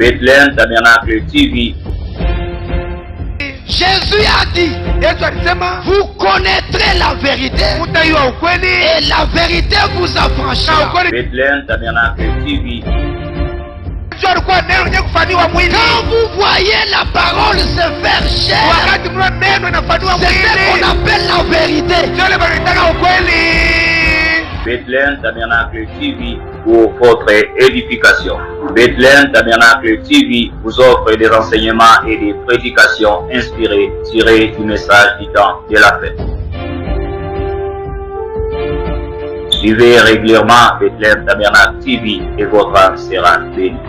Bethlehem Tabernacle TV. Jésus a dit, vous connaîtrez la vérité et la vérité vous affranchira. Bethlehem Tabernacle TV. Quand vous voyez la parole se faire chair, c'est ce qu'on appelle la vérité. Bethlehem Tabernacle TV pour votre édification. Bethlehem Tabernacle TV vous offre des enseignements et des prédications inspirées, tirées du message du temps de la fête. Suivez régulièrement Bethlehem Tabernacle TV et votre âme sera bénie.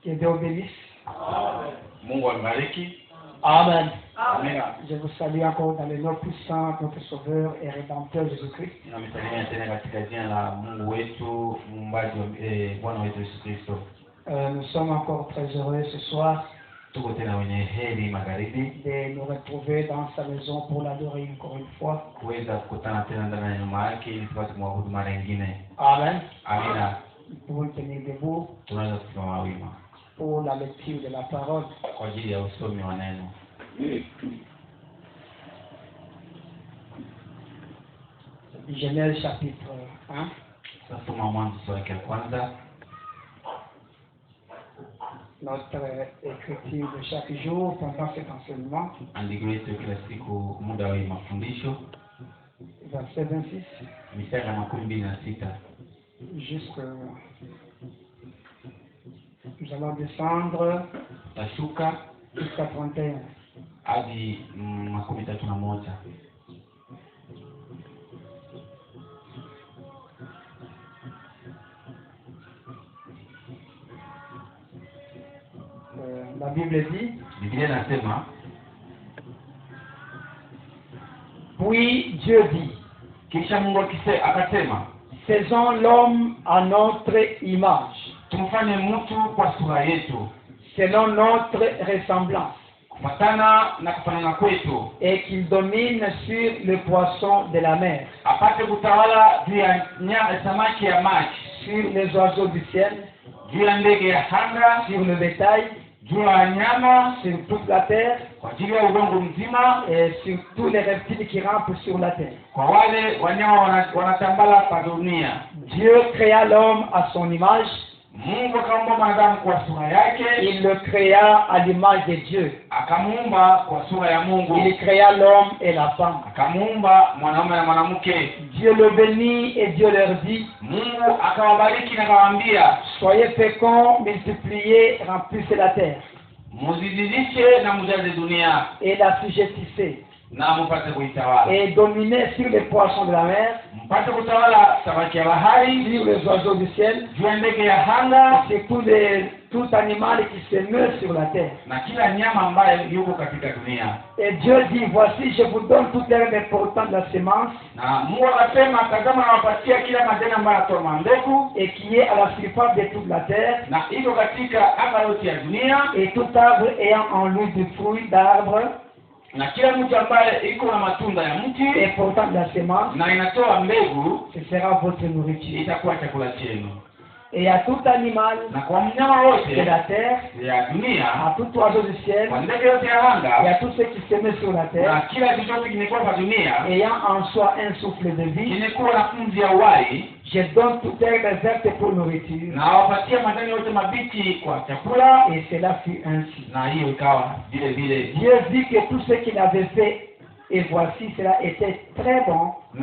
Que Dieu bénisse. Amen. Amen. Je vous salue encore dans le nom puissant de notre Sauveur et Rédempteur Jésus-Christ. Nous sommes encore très heureux ce soir de nous retrouver dans sa maison pour l'adorer encore une fois. Amen. Nous pouvons tenir debout pour la lecture de la parole. Genèse chapitre 1. Notre écriture de chaque jour pendant cet enseignement. Verset 26. Nous allons descendre jusqu'à 31. La Bible dit, puis Dieu dit, faisons l'homme à notre image, selon notre ressemblance, et qu'il domine sur les poissons de la mer, sur les oiseaux du ciel, sur le bétail, sur toute la terre, et sur tous les reptiles qui rampent sur la terre. Dieu créa l'homme à son image. Il le créa à l'image de Dieu. Il créa l'homme et la femme. Dieu le bénit et Dieu leur dit, soyez féconds, multipliez, remplissez la terre et la sujettissez, et dominez sur les poissons de la mer, sur les oiseaux du ciel, c'est tout animal qui se meut sur la terre. Et Dieu dit, voici, je vous donne toute l'herbe importante de la semence, et qui est à la surface de toute la terre, et tout arbre ayant en lui du fruit d'arbre, et portant de la semence, ce sera votre nourriture. Et à tout animal de la terre, à tout oiseau du ciel, et à tout ce qui se met sur la terre, ayant en soi un souffle de vie, je donne toute herbe verte pour nourriture. Et cela fut ainsi. Dieu dit que tout ce qu'il avait fait, et voici, cela était très bon. Ainsi,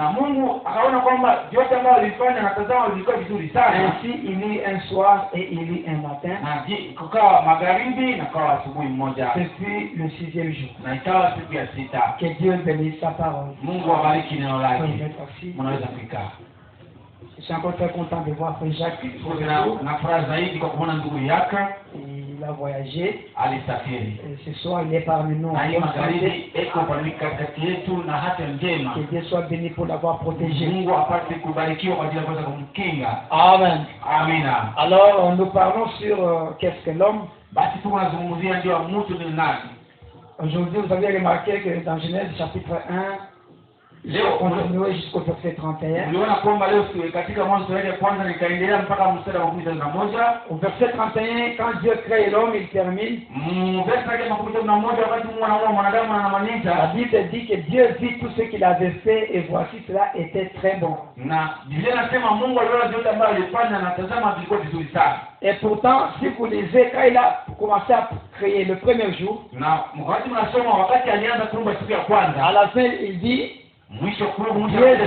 il y eut un soir et il y eut un matin. Ce fut le 6e jour. Que Dieu bénisse sa parole. Je suis encore très content de voir Frère Jacques. Il a a voyagé. Alisafiri. Et ce soir, il est parmi nous. Na hii magharibi eko katikati yetu na hata njema. Que Dieu soit béni pour l'avoir protégé. Mungu apate kubarikiwa kwa ajili ya kuweza kumkinga. Amen. Amina. Alors, nous parlons sur qu'est-ce que l'homme. Basi tunazungumzia ndio mtu ni nani. Aujourd'hui, vous avez remarqué que dans Genèse chapitre 1, leo continué jusqu'au verset 31. Uliona kwamba leo katika Mwanzo ya kwanza nikaendelea mpaka mstari wa 11. Au verset 31, quand Dieu crée l'homme, il termine. Verset ya 11 wakati Mungu anaumba mwanadamu anamaanisha. La Bible dit que Dieu vit tout ce qu'il avait fait et voici cela était très bon. Na Biblia inasema Mungu aliona vyote ambavyo alifanya na tazama vilikuwa vizuri sana. Et pourtant, si vous lisez, quand il a commencé à créer le premier jour, na wakati mnasoma wakati alianza kuumba siku ya kwanza, à la fin il dit Dieu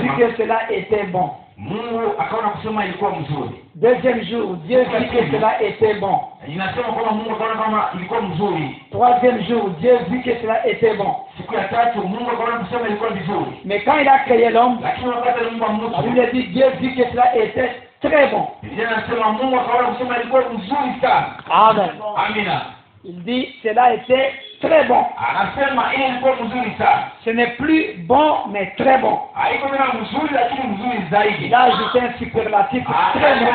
dit que cela était bon. Mungu akaona kusema ilikuwa mzuri. Deuxième jour, Dieu dit que cela était bon. Inasema kwamba Mungu akaona kama ilikuwa mzuri. Troisième jour, Dieu dit que cela était bon. Siku ya tatu Mungu akaona kusema ilikuwa vizuri. Mais quand il a créé l'homme, lakini wakati aliumba mtu, la Bible dit Dieu dit que cela était très bon. Biblia inasema Mungu akaona kusema ilikuwa mzuri sana. Amen. Amina. Il dit cela était très bon. Anasema hii ilikuwa mzuri sana. Ce n'est plus bon mais très bon. Haiko tena mzuri lakini mzuri zaidi. Il a ajouté un superlatif très bon.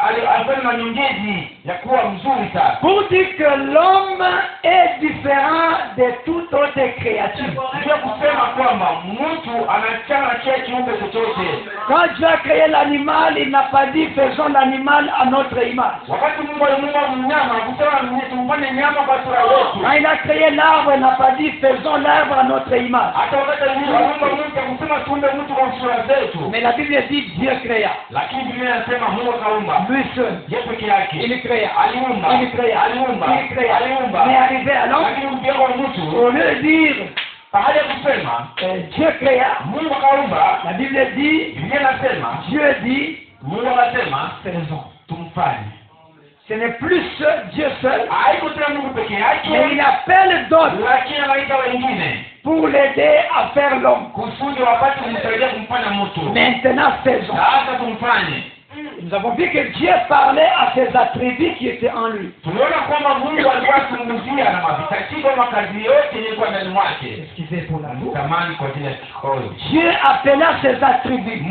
Alifanya nyongezi ya kuwa mzuri sana. Pour dire que l'homme est différent de toute autre créature. Ndio kusema kwamba mtu anachana na kiumbe chochote. Quand Dieu a créé l'animal, il n'a pas dit faisons l'animal à notre image. Wakati Mungu alimuumba mnyama, kusema tumfanye nyama kwa sura yetu. Quand il a créé l'arbre, il n'a pas dit faisons l'arbre à notre image. Hata wakati alimuumba mtu, kusema tuumbe mtu kwa sura zetu. Mais la Bible dit Dieu créa. Lakini Biblia inasema Mungu kaumba. Lui seul. Yeye peke yake. Il créa. Aliumba. Il créa. Aliumba. Il créa. Aliumba. Mais arrivé alors, lakini mpigo mtu, au lieu de dire baada ya kusema Dieu créa, Mungu kaumba, la Bible dit Biblia inasema Dieu dit Mungu anasema faisons. Tumfanye. Ce n'est plus Dieu seul, mais il appelle d'autres pour l'aider à faire l'homme. Maintenant faisons. Nous avons vu que Dieu parlait à ses attributs qui étaient en lui. Excusez pour la boue. Dieu appela ses attributs.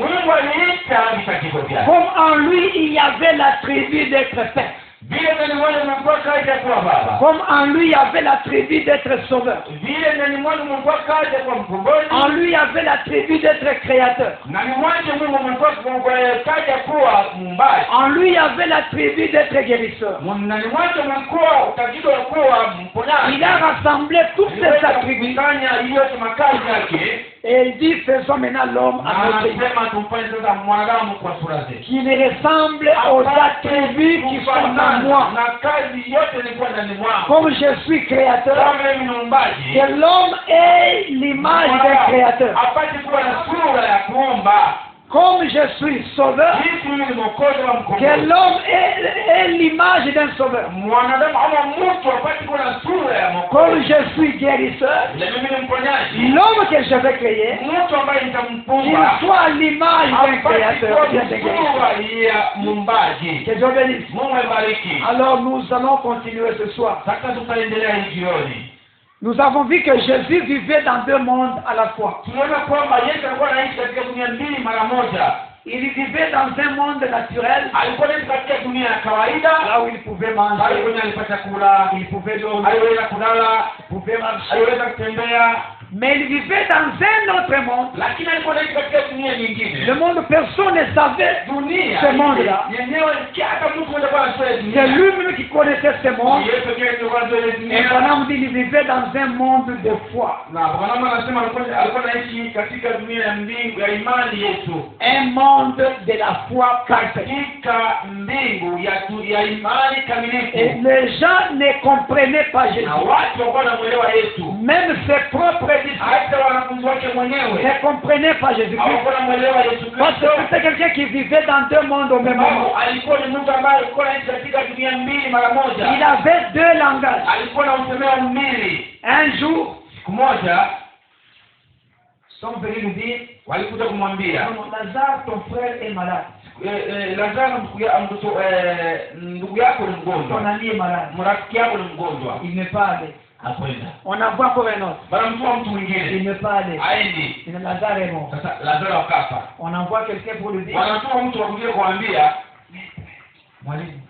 Comme en lui il y avait l'attribut d'être père. Comme en lui il y avait l'attribut d'être sauveur. En lui il y avait l'attribut d'être créateur. En lui il y avait l'attribut d'être guérisseur. Il a rassemblé tous ces attributs. Et il dit faisons maintenant l'homme à notre image, qui ressemble aux attributs qui sont en moi. Comme je suis créateur, que l'homme est l'image d'un créateur. Comme je suis sauveur, que l'homme est l'image d'un sauveur. Comme je suis guérisseur, l'homme que je vais créer, qu'il soit l'image d'un créateur. Que Dieu bénisse. Alors nous allons continuer ce soir. Nous avons vu que Jésus vivait dans deux mondes à la fois. Il vivait dans un monde naturel, là où il pouvait manger, il pouvait dormir, il pouvait marcher. Mais il vivait dans un autre monde. Le monde, personne ne savait ce monde-là. C'est lui-même qui connaissait ce monde. Et Branham dit qu'il vivait dans un monde de foi. Un monde de la foi parfaite. Et les gens ne comprenaient pas Jésus. Même ses propres ne comprenaient pas Jésus. Parce que c'était quelqu'un qui vivait dans deux mondes au même moment. Il avait deux langages. Un jour, sont venus lui dire, Lazare, ton frère est malade. Lazaro ndugu yako ni mgonjwa. Ton ami est malade. Rafiki yako ni mgonjwa. Il n'est pas allé. Hakwenda. On envoie comme un autre. Bana mtu mtu mwingine. Il n'est pas allé. Aendi. Il Lazare est mort. Sasa Lazaro akafa. On envoie quelqu'un pour lui dire. Wanatoa mtu wa kuja kuambia mwalimu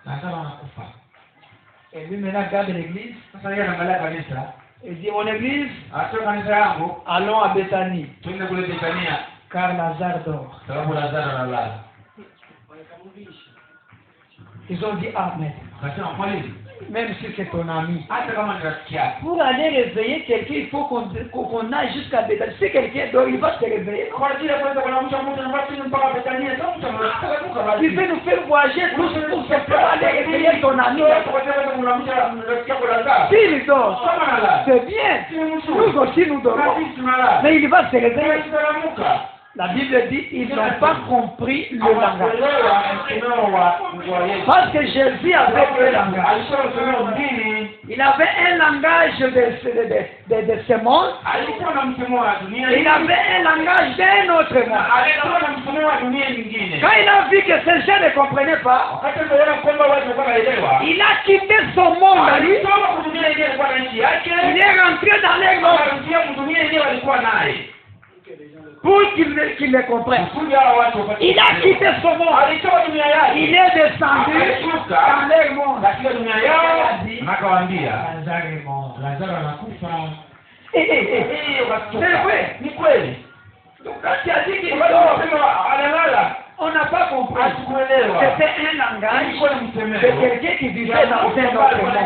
Lazaro anakufa. Et lui maintenant garde l'église. Sasa yeye anaangalia kanisa. Il dit mon église. Atoka kanisa yangu. Allons à Bethanie. Twende kule Bethania. Car Lazare dort. Sababu Lazaro analala. Ils ont dit amen. Akasema mwalimu, même si c'est ton ami. hata kama ni rafiki yako. Pour aller réveiller quelqu'un, il faut qu'on aille jusqu'à Bethanie. Si quelqu'un dort, il va se réveiller. Kwa ajili ya kwenda kwa mtu mmoja mpaka mpaka Bethania, sasa mtu anataka basi. Il veut nous faire voyager tous pour se faire aller réveiller ton ami. S'il dort, c'est bien. Nous aussi nous dormons. Mais il va se réveiller. La Bible dit ils n'ont pas compris le langage. Parce que Jésus avait un langage. Il avait un langage de ce monde. Il avait un langage d'un autre monde. Quand il a vu que ces gens ne comprenaient pas, il a quitté son monde à lui. Il est rentré dans les mondes pour qu'ils les comprennent. Il a quitté son monde. Il est descendu dans leur monde. C'est vrai. Donc quand tu as dit qu'il on n'a pas compris. C'était un langage de quelqu'un qui vivait dans un autre monde.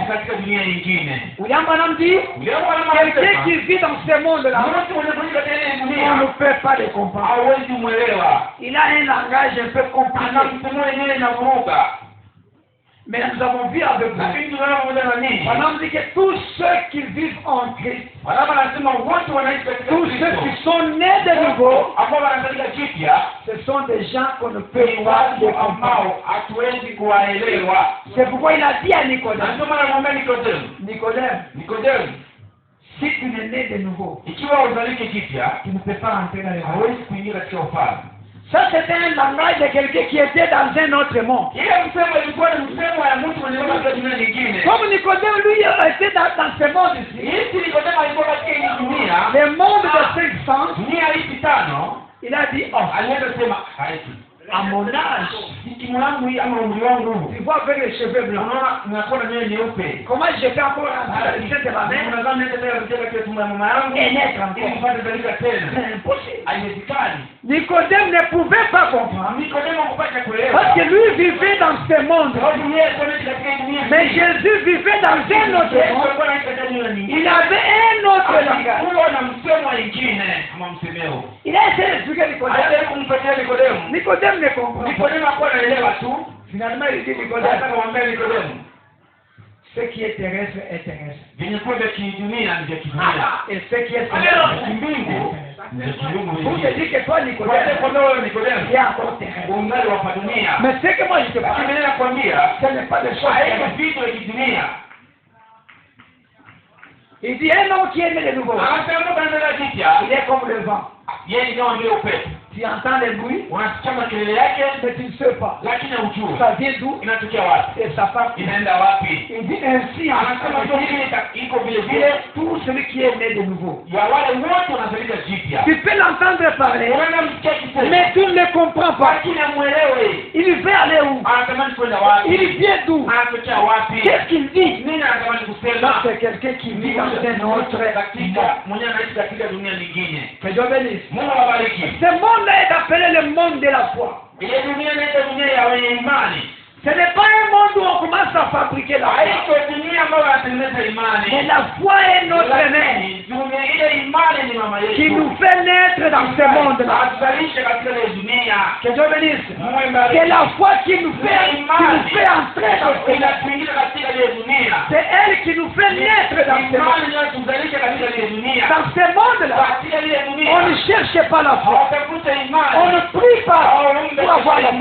William Branham dit, quelqu'un qui vit dans ce monde-là, on ne peut pas le comprendre. Il a un langage un peu compliqué. Mais nous avons vu avec vous. Branham dit que tous ceux qui vivent en Christ, tous ceux qui sont nés de nouveau, ce sont des gens qu'on ne peut pas comprendre. C'est pourquoi il a dit à Nicodème, Nicodème, si tu n'es né de nouveau, tu ne peux pas entrer dans les royaumes. Ça, c'était un langage de quelqu'un qui était dans un autre monde. Comme Nicodème, lui, était dans ce monde ici. Le monde de 5 sens. Il a dit, oh, à mon âge, tu vois avec les cheveux blancs, comment je fais encore rentrer dans le sein de ma mère et naître encore? C'est impossible. Nicodème ne pouvait pas comprendre parce que lui vivait dans ce monde. Mais Jésus vivait dans un autre monde. Il avait un autre langage. Il a essayé d'expliquer Nicodème. Nicodème ne comprend pas. Finalement, il dit Nicodème, ce qui est terrestre est terrestre. Et ce qui est terrestre. Pour te dire que toi, Nicodème, il y a encore terrestre. Mais ce que moi je te parle, ce n'est pas des choses. Il dit un homme qui est né de nouveau. Il est comme le vent. Tu entends les bruits, mais tu ne sais pas. Ça vient d'où et ça part. Il dit ainsi, tout celui qui est né de nouveau. Tu peux l'entendre parler, mais tu ne le comprends pas. Il veut aller où? Il vient d'où? Qu'est-ce qu'il dit? C'est quelqu'un qui vit dans un autre monde. Que Dieu bénisse. Ce monde est appelé le monde de la foi. Ce n'est pas un monde où on commence à fabriquer la foi. Mais la foi est notre mère qui nous fait naître dans ce monde-là. Que Dieu bénisse. C'est la foi qui nous fait entrer dans ce monde. C'est elle qui nous fait naître dans ce monde. Dans ce monde-là, on ne cherche pas la foi. On ne prie pas pour avoir la foi.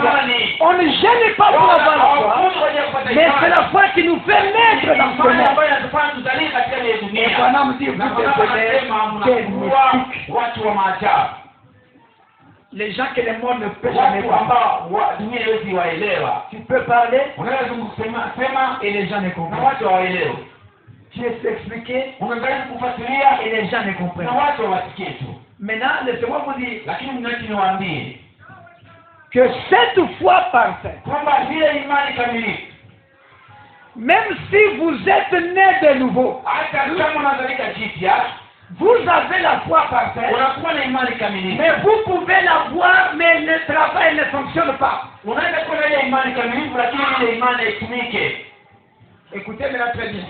On ne gêne pas pour avoir la foi. Mais c'est la foi qui nous fait naître dans ce monde. Et Branham dit, vous devenez des mystiques. Les gens que le monde ne peut jamais comprendre. Tu peux parler et les gens ne comprennent. Tu peux expliquer et les gens ne comprennent. Maintenant, laissez-moi vous dire que cette foi parfaite, même si vous êtes né de nouveau, vous avez la foi parfaite, mais vous pouvez la voir, mais le travail ne fonctionne pas. Écoutez maintenant très bien.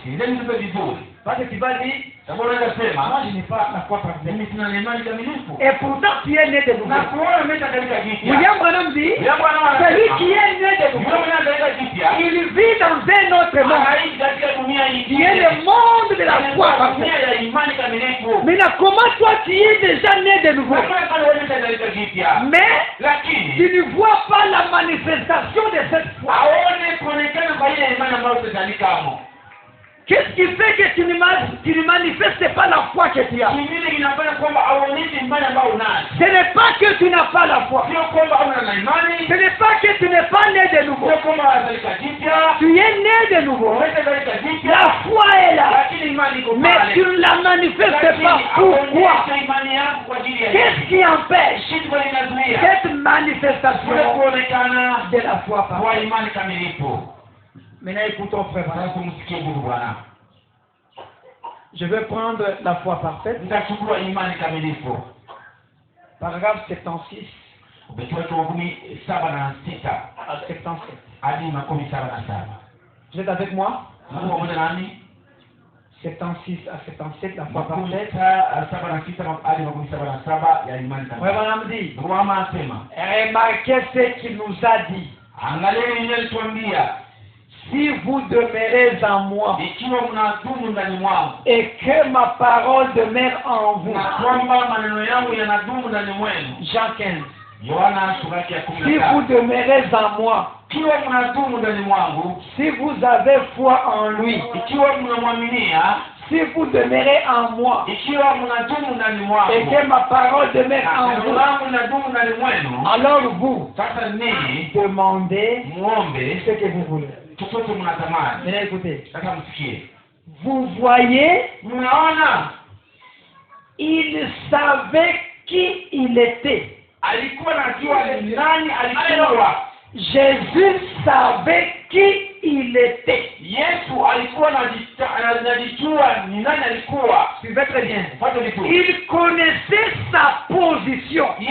Parce que tu vas dire, moi je n'ai pas la foi parfaite. Et pourtant tu es né de nouveau. William Branham dit, celui qui est né de nouveau, il vit dans un autre monde, qui est le monde de la foi parfaite. Mais là, comment toi tu es déjà né de nouveau? Mais tu ne vois pas la manifestation de cette foi. Qu'est-ce qui fait que tu ne manifestes pas la foi que tu as? Ce n'est pas que tu n'as pas la foi. Ce n'est pas que tu n'es pas né de nouveau. Tu es né de nouveau. La foi est là. Mais tu ne la manifestes pas. Pourquoi? Qu'est-ce qui empêche cette manifestation de la foi parfaite? Maintenant, écoutons, frère. Je vais prendre la foi parfaite. Paragraphe 76 à 77. Vous êtes avec moi? 76 à 77, la foi parfaite. Frère dit, remarquez ce qu'il nous a dit. Si vous demeurez en moi et que ma parole demeure en vous. Jean 15. Si vous demeurez en moi, si vous avez foi en lui, si vous demeurez en moi et que ma parole demeure en vous, alors vous demandez ce que vous voulez. Maintenant écoutez, vous voyez, il savait qui il était. Jésus savait qui il était. Suivez très bien. Il connaissait sa position. Il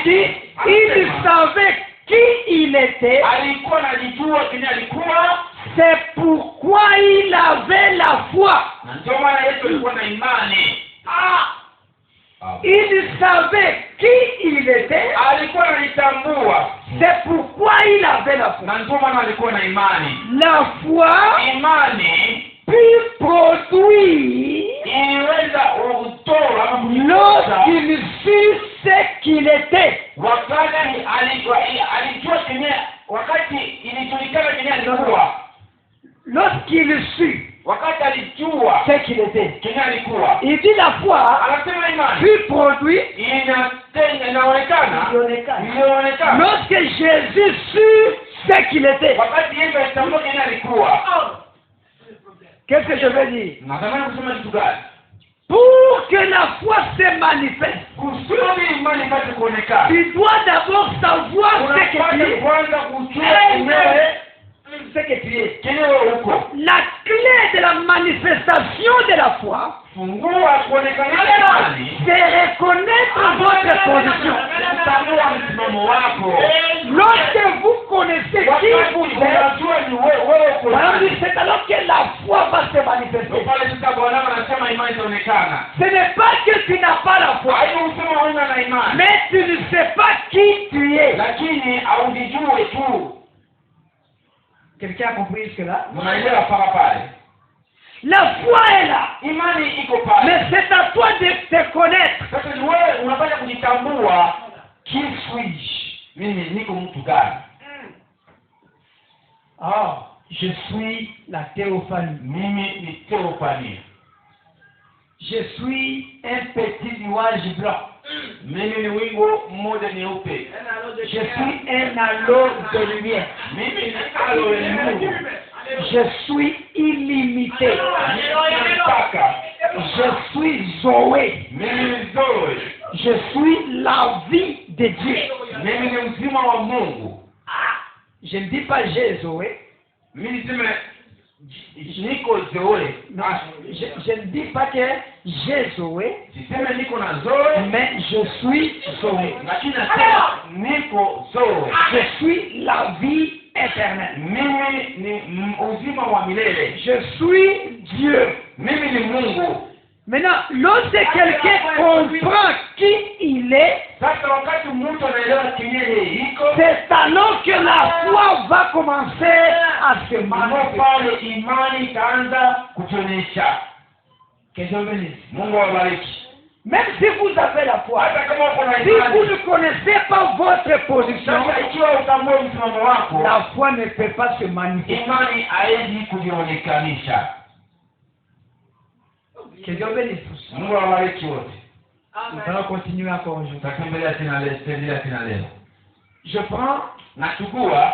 dit, il savait qui il était. C'est pourquoi il avait la foi. Il savait qui il était. C'est pourquoi il avait la foi. La foi puis produit lorsqu'il sut ce qu'il était. Lorsqu'il sut ce qu'il était. Il dit la foi puis produit lorsque Jésus sut ce qu'il était. Qu'est-ce que je veux dire? Pour que la foi se manifeste, tu dois d'abord savoir ce que tu es. La clé de la manifestation de la foi, c'est reconnaître votre position. Lorsque vous connaissez qui vous êtes, c'est alors que la foi va se manifester. Ce n'est pas que tu n'as pas la foi, mais tu ne sais pas qui tu es. Quelqu'un a compris jusque-là? La foi est là. Mais c'est à toi de te connaître. Qui suis-je? Je suis la théophanie. Je suis un petit nuage blanc. Mimi ni wingu mmoja nyeupe. Je suis un halo de lumière. Mimi ni halo ya Mungu. Je suis illimité. Mpaka. Je suis Zoé. Mimi ni Zoe. Je suis la vie de Dieu. Mimi ni uzima wa Mungu. Je ne dis pas j'ai Zoé. Mimi niseme niko Zoe. Non, je ne dis pas que j'ai Zoé, Siseme niko na Zoe. mais je suis Zoé. Lakini nasema niko Zoe. Je suis la vie éternelle. Mimi ni uzima wa milele. Je suis Dieu. Mimi ni Mungu. Maintenant, lorsque quelqu'un comprend qui il est, Sasa wakati mtu anaelewa kimya yeye iko, c'est alors que la foi va commencer à se manifester. pale imani itaanza kutuonyesha. Que Dieu bénisse. Mungu awabariki. Même si vous avez la foi, Hata kama uko na si vous imani, ne connaissez pas votre position, sasa ikiwa utambue msimamo wako, la foi ne peut pas se manifester. imani haiwezi kujionekanisha. Que Dieu bénisse tous. Mungu awabariki wote. Nous allons continuer encore aujourd'hui. Tutatembelea tena leo. Je prends Nachukua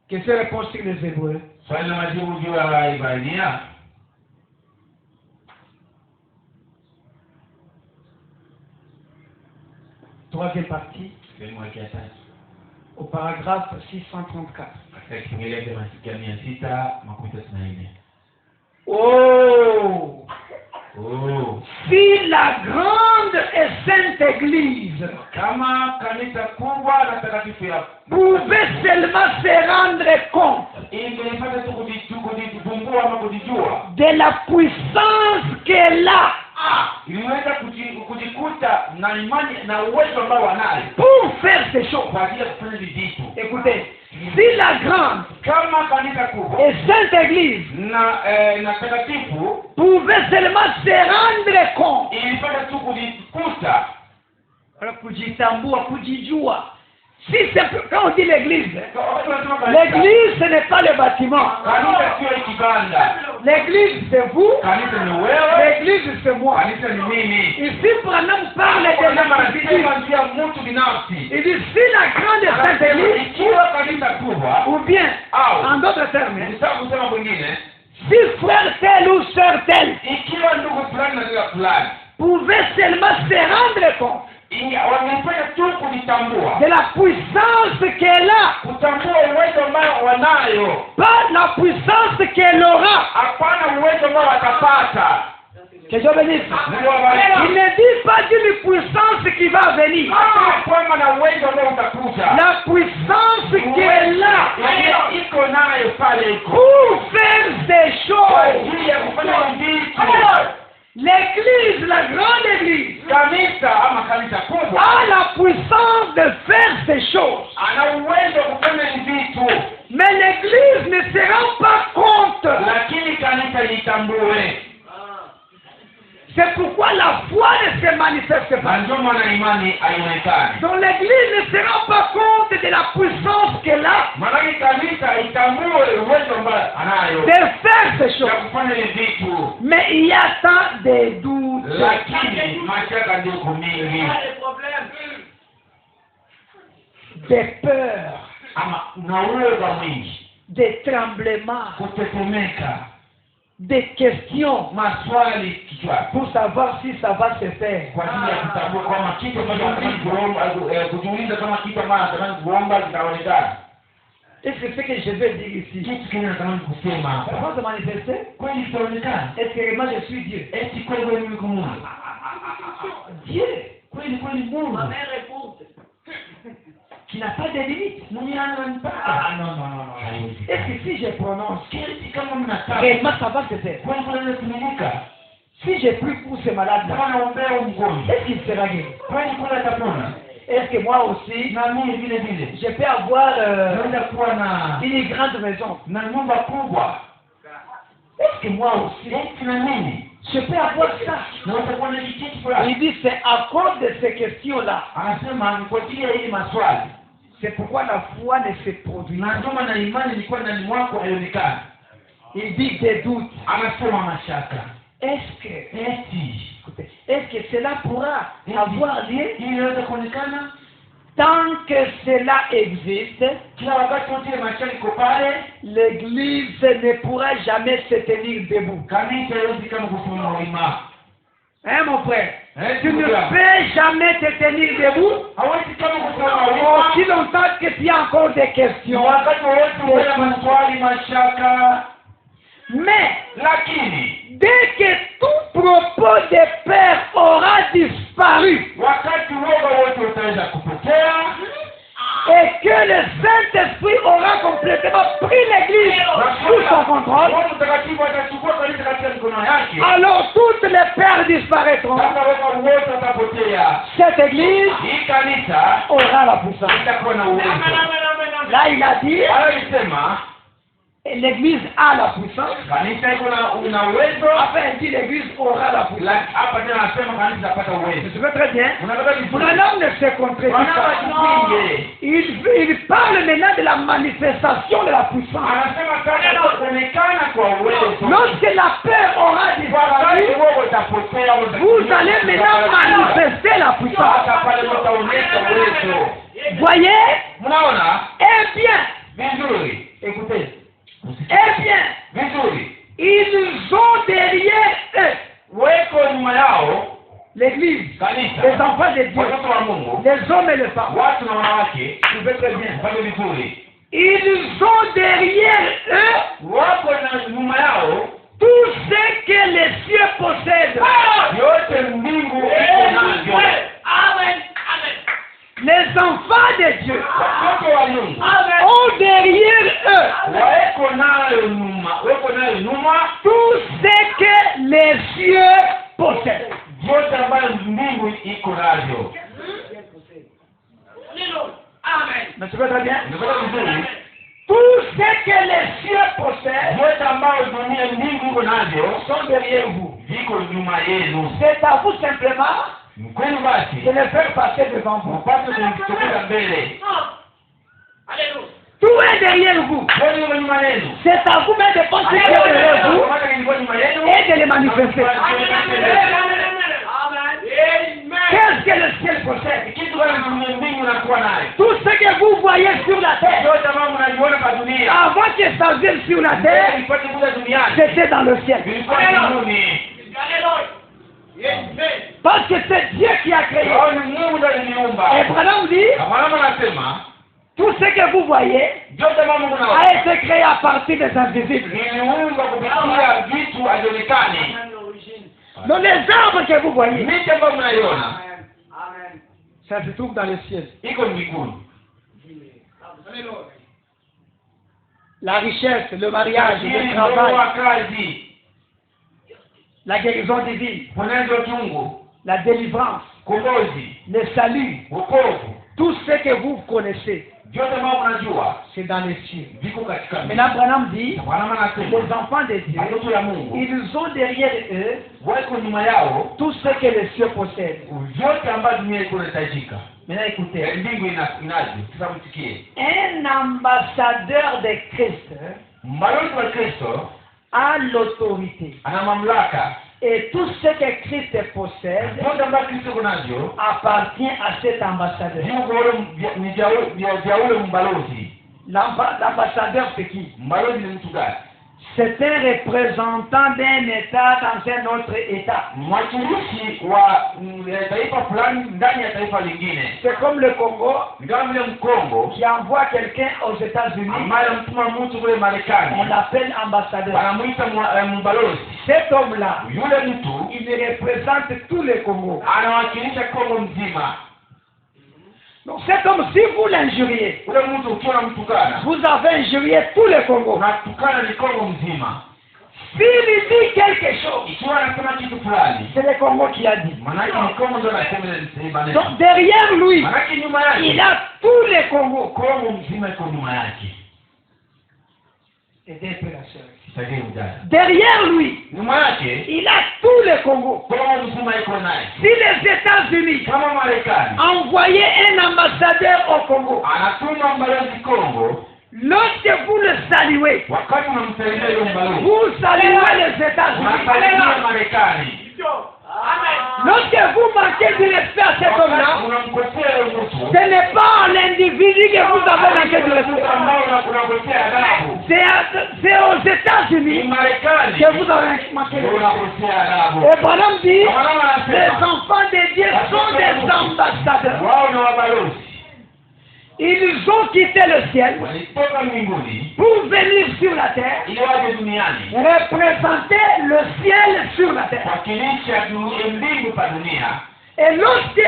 question réponse sur les Hébreux. swali la majibu juu ya Ibrania. Troisième partie, Sehemu ya 3. au paragraphe 634. Katika kipengele cha 634. Oh! Oh. Si la grande et sainte Église Kama kanisa kubwa na takatifu ya pouvait seulement se rendre compte ingepata tu kujitambua ama kujijua, de la puissance qu'elle a iliweza kujikuta na imani na uwezo ambao wanayo pour faire ces choses. kwa ajili ya kufanya vitu. Écoutez, si la grande Kama kanisa kubwa et sainte Église na takatifu pouvait seulement se rendre compte, ilipata tu kujikuta, kujitambua, kujijua. Si c'est quand on dit l'église, wakati wanasema kanisa, l'église ce n'est pas le bâtiment. kanisa sio kibanda, L'église c'est vous, kanisa ni wewe, l'église c'est moi. kanisa ni mimi. Ici Branham parle de l'individu. Anasema njia mtu binafsi. Il dit si la grande sainte Église, Ikiwa kanisa kubwa ou bien au en d'autres termes, kusema kwingine, si frère tel ou sœur tel ikiwa ndugu fulani na dada fulani pouvait seulement se rendre compte wamefanya tu kujitambua, de la puissance qu'elle a, kutambua uwezo ambao wanayo, pas la puissance qu'elle aura. hapana uwezo ambao watapata. Que Dieu bénisse. Il ne dit pas d'une puissance qui va venir. Kwamba na uwezo ambao utakuja, La puissance qu'elle a iko nayo pale iko pour faire des kwa choses. ajili ya kufanya vitu. L'église, la grande église, Kanisa ama kanisa kubwa a la puissance de faire ces choses. ana uwezo wa kufanya vitu, Mais l'église ne se rend pas compte. lakini kanisa litambue. C'est pourquoi la foi ne se manifeste Na pas. ndio maana imani haionekani. Donc l'église ne se rend pas compte de la puissance qu'elle a Maanake kanisa itambue uwezo ambao anayo de faire ces ya choses. kufanya vitu, Mais il y a tant de doutes, lakini mashaka ndio mingi de peurs, ama na uoga mwingi, de tremblements, kutetemeka, des questions maswali kichwani pour savoir si ça va se faire. kwa ajili ya kutambua kama kitu ambacho anatamani kuomba, kujiuliza kama kitu ambacho anatamani kuomba kitaonekana. Et c'est ce que je veux dire ici. Kitu kile anatamani kusema Ça hapa va se manifester? kweli kitaonekana. Est-ce que vraiment je suis Dieu? Eti kweli wewe ni Mungu? Dieu Kweli Mungu qui n'a pas de limite. mwenye ana mpaka. Ah non, non, non, non. Est-ce que si je prononce, Kile kama mnataka réellement ça va se faire? kweli kuna kutumika Si je prie pour ce malade-là, kama naombea mgonjwa est-ce qu'il sera guéri? kweli kuna tapona Est-ce que moi aussi, na mimi vile je peux avoir naweza kuwa na une grande maison? na nyumba kubwa. Est-ce que moi aussi, Eti na mimi je peux avoir ça? naweza kuwa na kitu fulani. Il dit c'est à cause de ces questions-là. Anasema ni kwa ajili ya hili maswali C'est pourquoi la foi ne se produit na pas. ndio maana imani ilikuwa ndani mwako haionekani. Il dit des doutes. Anasema mashaka. Est-ce que cela pourra avoir lieu? Hii inaweza kuonekana Tant que cela existe, kila wakati wote mashaka iko pale, l'église ne pourra jamais se tenir debout. kanisa haiwezi kama kusimama wima. Hein, mon frère? Tu ne peux jamais te tenir debout Hawezi kama kusimama wima. aussi longtemps que tu as encore des questions. Wakati wote una maswali mashaka. Mais, Lakini dès que tout propos de père aura disparu wakati woga wote utaweza kupotea et que le Saint-Esprit aura complètement pris l'église sous son contrôle, Roho Mtakatifu atachukua kanisa katika mikono yake, alors toutes les pères disparaîtront. sasa woga wote watapotea. Cette église Hii kanisa aura la puissance. itakuwa na uwezo. Là, il a dit, Alisema l'église a la puissance. kanisa iko na uwezo. Enfin, il dit l'église aura la puissance. Hapa tena anasema kanisa itapata Je uwezo. sais très bien. Unataka vizuri. Branham ne se contredit pas. Il parle maintenant de la manifestation de la puissance. Anasema kanisa kuonekana kwa uwezo. Lorsque la peur aura Wakati disparu, woga utapotea, vous allez maintenant manifester la puissance. hata pale mtaonyesha uwezo. Voyez? Mnaona? Eh bien, Vizuri. Écoutez. eh bien, Vizuri. ils ont derrière eux Weko nyuma yao l'église, kanisa. les enfants de Dieu, Watoto wa Mungu, les hommes et les femmes. watu na wanawake, tuvete bien, fanye vizuri. Ils ont derrière eux Wako na nyuma yao tout ce que les cieux possèdent. yote mbingu iko navyo. Les enfants de Dieu Watoto wa Mungu ont derrière eux weko nayo nyuma tout ce que les cieux possèdent. yote ambayo mbingu iko navyo. Mais tu vois très bien? Unapata vizuri? Tout ce que les cieux possèdent Yote ambayo dunia mbingu iko navyo sont derrière vous. viko nyuma yenu. C'est à vous simplement Kwenu basi de les faire passer devant vous. mpate kumtokea mbele. Tout est derrière vous. Kwenu iko nyuma yenu. C'est à vous même de penser que c'est derrière vous Mpate kilikuwa nyuma yenu. et de les manifester. Qu'est-ce que le ciel possède? Kitu gani dunia mbingu nakuwa nayo? Tout ce que vous voyez sur la terre, Yote ambayo mnajiona kwa dunia avant que ça vienne sur la terre, ilipate kuja duniani c'était dans le ciel. vilikuwa mbinguni. Parce que c'est Dieu qui a créé. Hao ni Mungu ndiye aliniumba. Et Branham dit, Kama anasema tout ce que vous voyez yote ambayo Mungu a anaona été créé à partir des invisibles. niliumba kupitia vitu havionekani. Donc les arbres que vous voyez, Miti ambayo mnaiona ça se trouve dans le ciel. iko mbinguni. La richesse, le mariage, Hii le ndio travail, kazi. la guérison divine, Mwenendo tungu, la délivrance, kombozi, le salut, wokovu. tout ce que vous connaissez, Yote ambayo mnajua c'est dans les cieux. viko katika mbingu. Maintenant, Branham dit, Bwana anasema les enfants de Dieu, watoto ya Mungu ils ont derrière eux wako nyuma yao tout ce que les cieux possèdent. vyote ambayo dunia iko inahitajika. Maintenant, écoutez, Mbingu inavyo. Sasa msikie. un ambassadeur de Christ Mbalozi wa Kristo a l'autorité. ana mamlaka. Et tout ce que Christ possède Vyote ambayo Kristo kunavyo appartient à cet ambassadeur. ni vya ule mbalozi. L'ambassadeur, c'est qui? Mbalozi ni mtu gani? C'est un représentant d'un État dans un autre État. Mwakilishi wa taifa fulani ndani ya taifa lingine. C'est comme le Congo Ni kama vile Mkongo qui envoie quelqu'un aux États-Unis. ambaye mtuma mtu kule On Marekani l'appelle ambassadeur. anamuita mbalozi. Cet homme-là, Yule mtu il représente tout le Congo. anawakilisha Kongo mzima. Donc cet homme, si vous l'injuriez, Ule mtu ukiwa unamtukana, vous avez injurié tout le Congo. unatukana ni Kongo mzima. S'il dit quelque chose, Ikiwa anasema kitu fulani, c'est le Congo qui a dit. manake ni Kongo ndio anasema ile maneno. Donc derrière lui, Manake nyuma yake il a tout le Congo. Kongo mzima iko nyuma yake. Aidez un peu la sœur. Sasa mjana. Derrière lui, Nyuma yake il a tout le Congo. Kongo mzima iko naye. Si les États-Unis Kama Marekani envoyaient un ambassadeur au Congo, anatuma mbalozi Kongo, Lorsque vous le saluez, wakati unamsalimia yule mbalozi, vous saluez les États-Unis. unasalimia Marekani. Lorsque vous manquez de respect à cet homme-là, Unamkosea yule mtu. ce n'est pas l'individu que vous avez manqué de respect. Unakosea adabu. C'est aux États-Unis Ni Marekani. que vous avez manqué de respect. Unakosea adabu. Et Branham dit, Branham anasema, les enfants de Dieu sont des ambassadeurs. wao ni wabalozi. Ils ont quitté le ciel Walitoka mbinguni pour venir sur la terre, ili waje duniani représenter le ciel sur la terre. kuwakilisha mbingu pa dunia. Et lorsque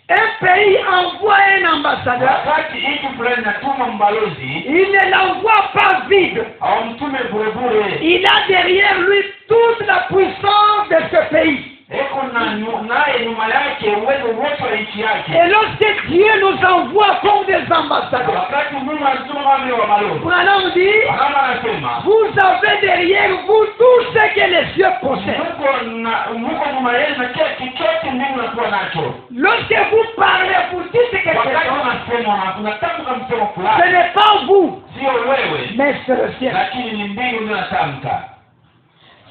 un pays envoie un ambassadeur, Wakati nchi fulani inatuma mbalozi, il ne l'envoie pas vide. hawamtume bure. Il a derrière lui toute la puissance de ce pays. Eko naye nyuma yake uwezo wote wa nchi yake. Et lorsque Dieu nous envoie comme des ambassadeurs, Wakati Mungu alituma wale wabalozi, Branham dit, Branham anasema vous avez derrière vous tout ce que les cieux possèdent. Mungu nyuma yenu na kila kitu mbingu nakuwa nacho. Lorsque vous parlez, vous dites quelque Wakati chose, unasema unatamka msemo ce fulani, n'est pas vous, sio wewe, mais c'est le ciel. lakini ni mbingu ndio inatamka.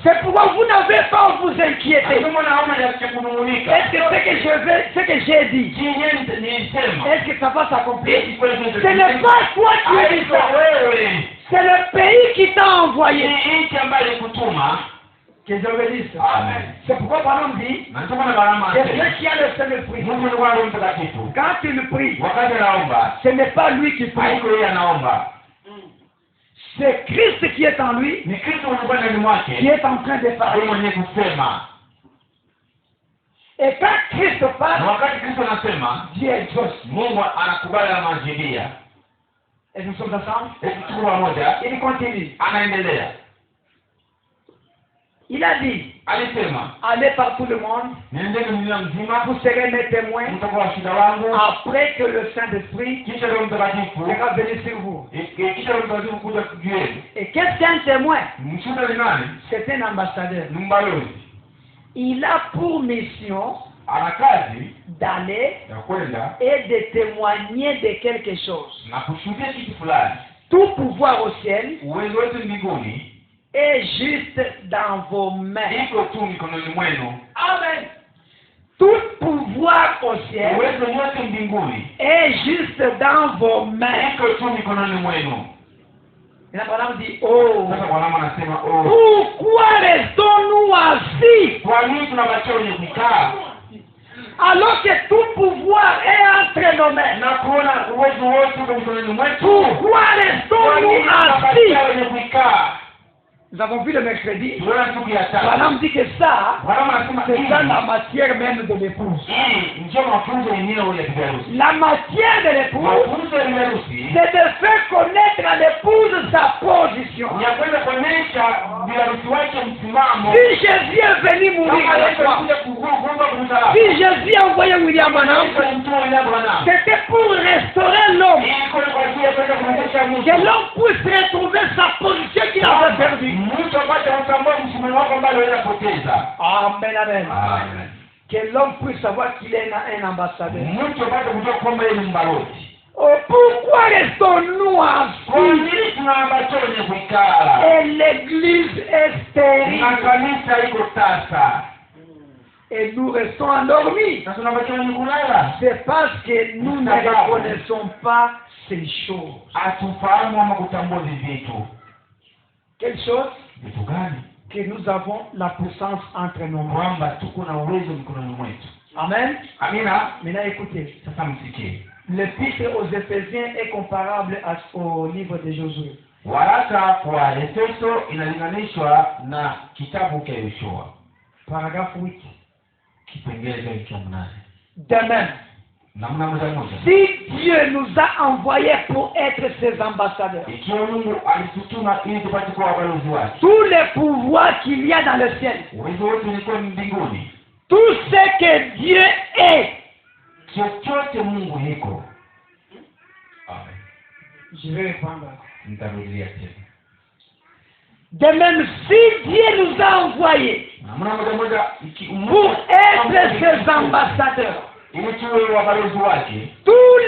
C'est pourquoi vous n'avez pas à vous inquiéter. Kama naona ya kunung'unika. Est-ce que ce que j'ai dit, est-ce que ça va s'accomplir? Ce n'est pas toi qui as dit ça. C'est le pays qui t'a envoyé. Que je le dise. C'est pourquoi Branham dit, c'est celui qui a le Saint-Esprit. Quand il prie, ce n'est pas lui qui prie. C'est Christ qui est en lui, qui est en train de parler. Et quand Christ parle, Dieu exauce. Et nous sommes ensemble. Il continue. Il a dit, allez par tout le monde, vous serez mes témoins après que le Saint-Esprit sera venu sur vous. Et qu'est-ce qu'un témoin? C'est un ambassadeur. Il a pour mission d'aller et de témoigner de quelque chose. Tout pouvoir au ciel est juste dans vos mains. Amen. Tout pouvoir au ciel est juste dans vos mains. Et la parole dit, oh, pourquoi restons-nous assis alors que tout pouvoir est entre nos mains? Pourquoi restons-nous assis? Nous avons vu le mercredi. Branham dit que ça, c'est dans la matière même de l'épouse. La matière de l'épouse, c'est de faire connaître à l'épouse sa position. Si Jésus est venu mourir à la croix, si Jésus a envoyé William Branham, c'était pour restaurer l'homme. Que l'homme puisse retrouver sa position qu'il avait perdue. Amen, amen. Que l'homme puisse savoir qu'il est un ambassadeur. Oh, pourquoi restons-nous assis? Et l'église est stérile. Et nous restons endormis. C'est parce que nous ne reconnaissons pas ces choses. Quelle chose? Que nous avons la puissance entre nos mains. Amen. Maintenant écoutez. L'épître aux Éphésiens est comparable au livre de Josué. Paragraphe 8. De même, si Dieu nous a envoyés pour être ses ambassadeurs, tous les pouvoirs qu'il y a dans le ciel, tout ce que Dieu est, je vais répondre. De même, si Dieu nous a envoyés pour être ses ambassadeurs, tous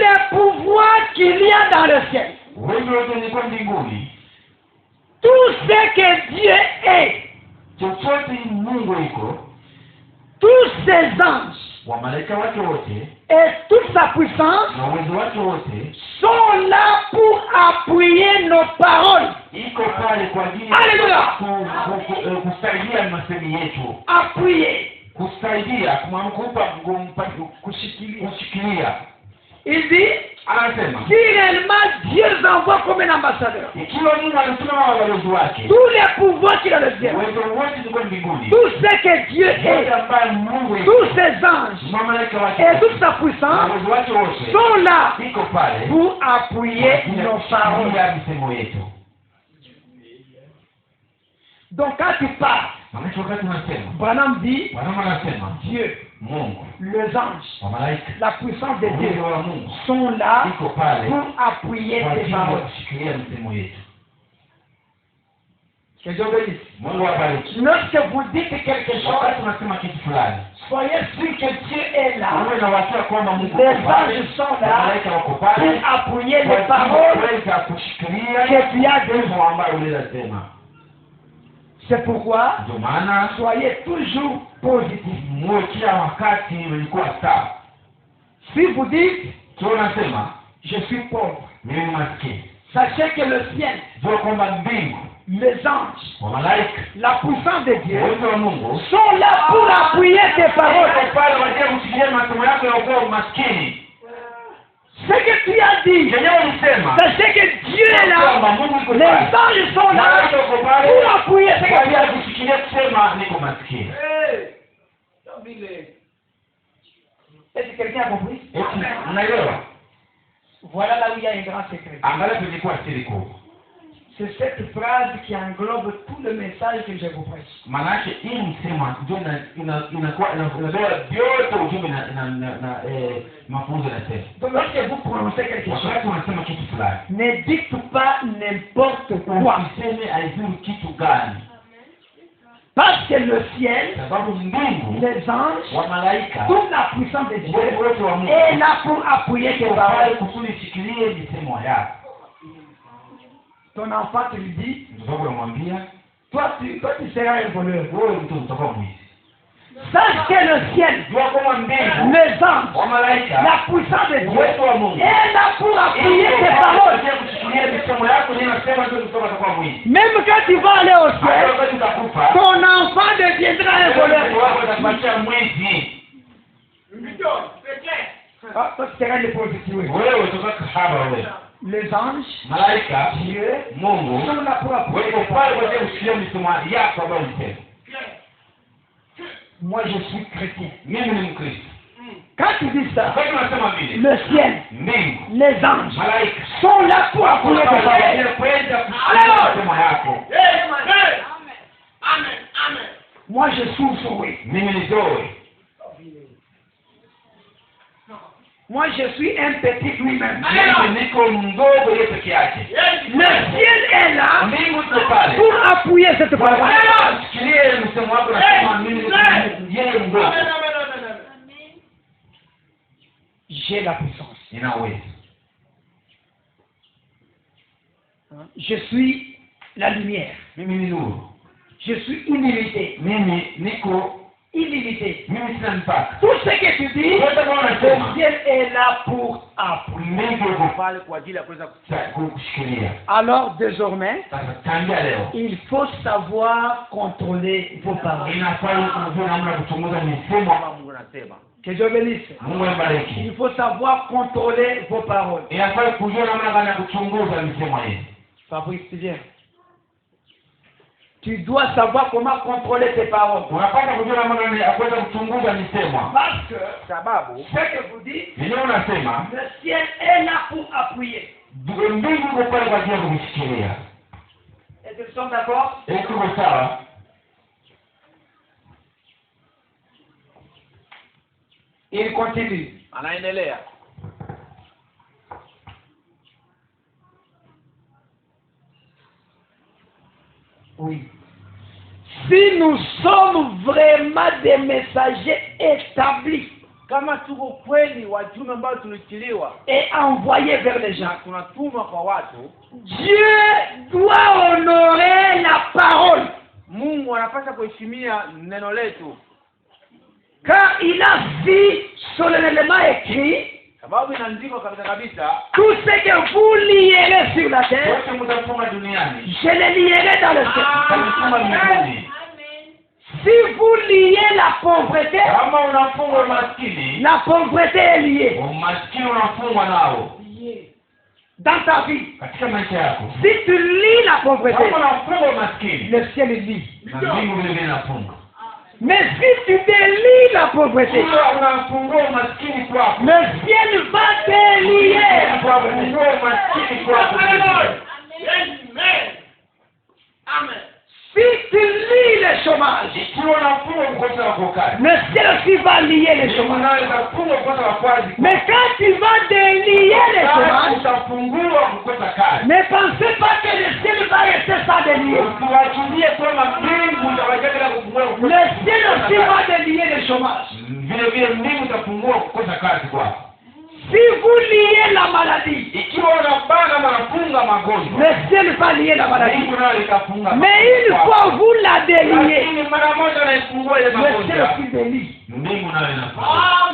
les pouvoirs qu'il y a dans le ciel, wengi wote ni kwa mbinguni. Tout ce que Dieu est, Chochote Mungu iko, tous ses anges wamalaika wake wote et toute sa puissance na uwezo wake wote sont là pour appuyer nos paroles. iko pale kwa ajili Alléluia. kusaidia masemi yetu, Appuyer. kusaidia kumpa kushikilia. Il dit, Anasema si réellement Dieu les envoie comme un ambassadeur, ikiwa Mungu alituma wabalozi wake, tous les pouvoirs qu'il a le ciel, uwezo wote ni kwa mbinguni, tout ce que Dieu yote est, ambaye Mungu tous ses anges mamalaika wake et toute sa na puissance uwezo wake wote sont là iko pale pour appuyer nos paroles. kushikilia misemo yetu. Donc quand tu parles, Maana wakati unasema, Branham dit, Bwana anasema Dieu, Mungu, les anges, wamalaika, la puissance de Dieu uwezo wa Mungu sont là iko pale pour appuyer kwa tes ajili ya paroles. kushikilia misemo yetu. Que Dieu bénisse. Mungu abariki. Lorsque vous dites quelque chose, Wakati unasema kitu fulani, soyez sûr que Dieu est là. uwe na uhakika kwamba Mungu Les yuko pale, anges sont là wamalaika wako pale pour appuyer kwa les ajili paroles ya kuweza kushikilia que tu as dit. mambo ambayo uliyosema. C'est pourquoi Ndio maana soyez toujours positif. muwe kila wakati mlikuwa sawa. Si vous dites, Sio unasema je suis pauvre, mimi ni maskini, sachez que le ciel, jua kwamba mbingu, les anges, wamalaika, la puissance de Dieu uwezo wa Mungu sont là pour appuyer tes paroles. wako pale kwa ajili ya kushikilia masomo yako ya kuwa umaskini. Ce que tu as dit, Yenyewe ulisema sachez que Dieu est là. kwamba Mungu yuko Les pale, anges sont là malaika wako pale pour appuyer tes kwa ajili ya paroles. kushikilia kusema niko maskini. Est-ce que quelqu'un a compris? Eti unaelewa? Voilà là où il y a un grand secret. Angalia tulikuwa siri kubwa. C'est cette phrase qui englobe tout le message que je vous prêche. Maanake hii msema ndio inakuwa inabeba vyote ujumbe na mafunzo yanasema. Donc lorsque vous prononcez quelque chose, Wakati unasema kitu fulani, ne dites pas n'importe quoi. usiseme aizuru kitu gani, Parce que le ciel, sababu mbingu, les anges, wamalaika, toute la puissance de Dieu uwezo wote wa Mungu est là pour appuyer tes uko pale paroles. kusudi ishikilie misemo yako. Ton enfant te lui dit, Mtoto unamwambia toi tu seras un voleur. wewe mtu utakuwa mwizi. Sache que le ciel, Jua kama mbingu, les anges, wamalaika, la puissance de Dieu uwezo wa Mungu est là pour appuyer tes paroles. kushikilia misemo yako, ni nasema ndio mtoto atakuwa mwizi. Même quand tu vas aller au Hata ciel, wakati utakufa, ton enfant deviendra un mtoto wako voleur. atakuachia mwizi. Ah, toi tu seras le prostitué. Wewe utakuwa kahaba wewe. Les anges, Malaika, Dieu, Mungu sont là pour appuyer weko tes pale paroles. kwa ajili ya kushikilia misemo yako ambayo ulisema. Moi je suis chrétien. Mimi ni Mkristo. Quand tu dis ça, Wakati unasema vile, le ciel, mbingu, les anges malaika sont là pour appuyer tes paroles. kuweza kushikilia misemo yako. Moi je suis sauvé. Mimi ni Zoe. Moi je suis un petit lui-même. Mimi niko mdogo yeye peke yake. Le ciel est là Mbingu iko pale. pour appuyer cette parole. Shikilie msemo wako, nasema mimi yeye mdogo. J'ai la puissance. Nina uwezo. Je suis la lumière. Mimi ni nuru. Je suis illimité. Mimi niko, Illimité. mimi sina mpaka. Tout ce que tu dis, Yote kama le unasema, ciel est là pour appuyer. mbingu iko pale kwa ajili ya kuweza kushikilia. Alors désormais, Sasa tangia leo il faut savoir contrôler vos paroles. inafaa kujua namna ya kuchunguza misemo ambayo Mungu anasema. Que Dieu bénisse. Mungu abariki. Il faut savoir contrôler vos paroles. Inafaa kujua namna gani ya kuchunguza misemo hii. Fabrice, tu viens. Tu dois savoir comment contrôler tes paroles. Unapata kujua namna gani ya kuweza kuchunguza misemo. Parce que Sababu ce que vous dites, yenyewe unasema le ciel est là pour appuyer. mbingu iko pale kwa ajili ya kushikilia. Est-ce que nous sommes d'accord? Tuko sawa? Il continue. Anaendelea. Oui. Si nous sommes vraiment des messagers établis, kama tuko kweli wajumbe ambao tulichiliwa et envoyés vers les gens, na tunatumwa kwa watu, Dieu doit honorer la parole. Mungu anapaswa kuheshimia neno letu, Car il a si solennellement écrit, sababu inaandikwa kabisa tout ce que vous lierez sur la terre, Wote mtafunga duniani. je le lierai dans le ciel. Mtafunga mbinguni. Si vous liez la pauvreté, Kama unafunga umaskini, la pauvreté est liée umaskini unafungwa nao dans ta vie. katika maisha yako. Si tu lis la pauvreté, Kama unafunga umaskini, le ciel lit. na mbingu vile vile inafunga. Mais si tu délies la pauvreté, Ikiwa unafungua umaskini kwako, le ciel va te lier. unafungua umaskini kwako. Si tu lis le chômage, Ikiwa unafunga kukosa wako kazi, le ciel aussi va lier le Mungu chômage. naye atafunga kukosa wako kazi. Mais quand tu vas délier le chômage, Utafungua kukosa kazi. ne pensez pas que le ciel va rester sans délier. Usiwachulie kwamba mbingu utawajaga kufungua kukosa Le ciel aussi kazi. va délier le chômage. Vile vile mbingu utafungua kukosa kazi kwako. Si vous liez la maladie, Ikiwa unabana unafunga magonjwa, le ciel va lier la maladie. mbingu nayo itafunga. Mais une fois vous la déliez, lakini mara moja unaifungua ile le ciel magonjwa, aussi délie. mbingu nayo inafunga.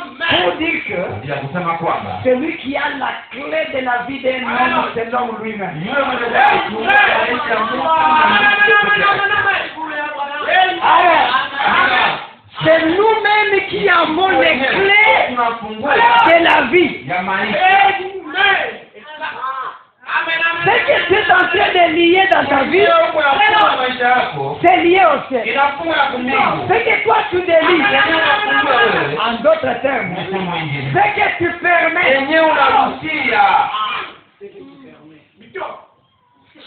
Pour dire que Bila kusema kwamba celui qui a la clé de la vie d'un homme, c'est l'homme lui-même. yule mwenye kufungua maisha ya Mungu Alors, c'est nous-mêmes qui avons les clés tunafungua de la vie. ya maisha. Ce que tu es en train de lier dans ta vie, Hiyo huko inafunga maisha yako, c'est lié au ciel. inafunga ya mbingu. Ce que toi tu délies, en d'autres termes, Mfumo mwingine. ce que tu permets, Yenyewe unaruhusia,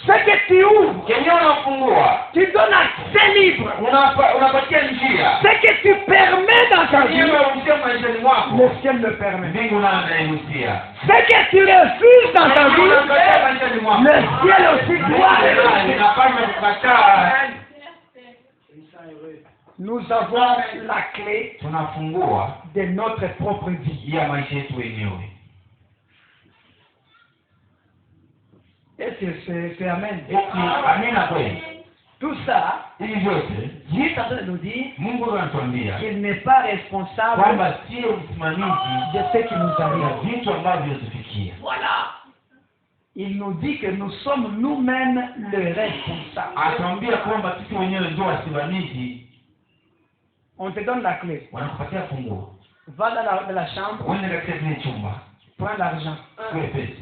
ce que tu ouvres, yenyewe unafungua, tu donnes accès libre. unapatia njia. Ce que tu permets dans ta vie, Yenyewe unaruhusia maishani mwako, le ciel le permet. mbingu nayo inairuhusia. Ce que tu refuses dans ta vie, Unakataa maishani mwako, le ciel aussi doit le refuser. inapaswa kukataa. Nous avons la clé Tunafungua de notre propre vie. ya maisha yetu wenyewe. Et c'est amen. Eti amina kweli. Tout ça, Hivi vyote Dieu est en train de nous dire Mungu anatuambia qu'il n'est pas responsable kwamba sio msimamizi de ce qui nous ya arrive. vitu ambavyo tufikia. Voilà. Il nous dit que nous sommes nous-mêmes les responsables. Anatuambia kwamba sisi wenyewe ndio wasimamizi. On te donne la clé. Wanakupatia funguo, Va dans la chambre, uende katika kile chumba, prends l'argent. chukue pesa.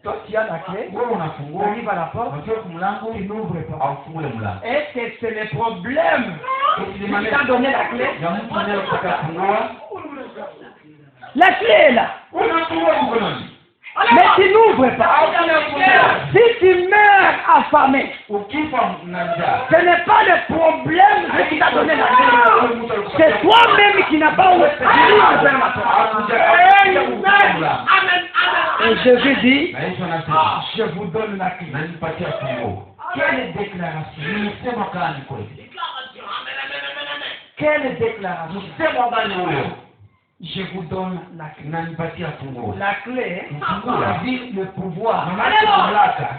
Toi, tu as la clé, Wewe tu unafungua, arrives à la porte, unafika kwa mlango, tu n'ouvres pas. aufungule mlango. Est-ce que c'est le problème Eti qui t'a donné la clé? ya mtu anayetaka kufungua, La clé est là. unafungua mkononi. Mais tu n'ouvres pas. Si tu meurs affamé, Ukifa na njaa, ce n'est pas le problème qui t'a donné la clé. C'est toi-même qui n'as pas ouvert la porte. Et Jésus dit, na Yesu anasema je vous donne la clé. nanipatia funguo. Quelle déclaration? Nilisema kama ni kweli. Quelle déclaration? Sema bali huyo, Je vous donne la clé. nanipatia funguo. La clé, Funguo. ça veut dire le pouvoir. Mamake mamlaka,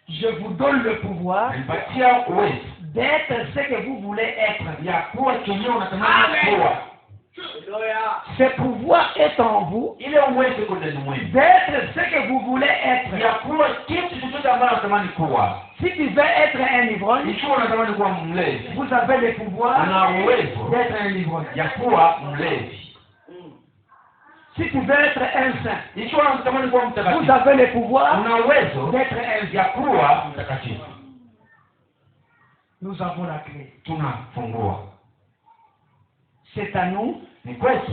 Je vous donne le pouvoir nanipatia uwezo d'être ce que vous voulez être. ya kuwa kenyewe unatamani kuwa. Ce pouvoir est en vous Ile uwezo iko ndani mwenu d'être ce que vous voulez être. ya kuwa kitu chochote ambacho unatamani kuwa. Si tu veux être un ivrogne, Ikiwa unatamani kuwa mlevi, vous avez le pouvoir una uwezo d'être un ivrogne. ya kuwa mlevi. Si tu veux être un saint, Ikiwa unatamani kuwa vous mtakatifu, avez le pouvoir una uwezo d'être un ya vieux. kuwa mtakatifu. Nous avons la clé. Tunafungua, C'est à nous. ni kwetu.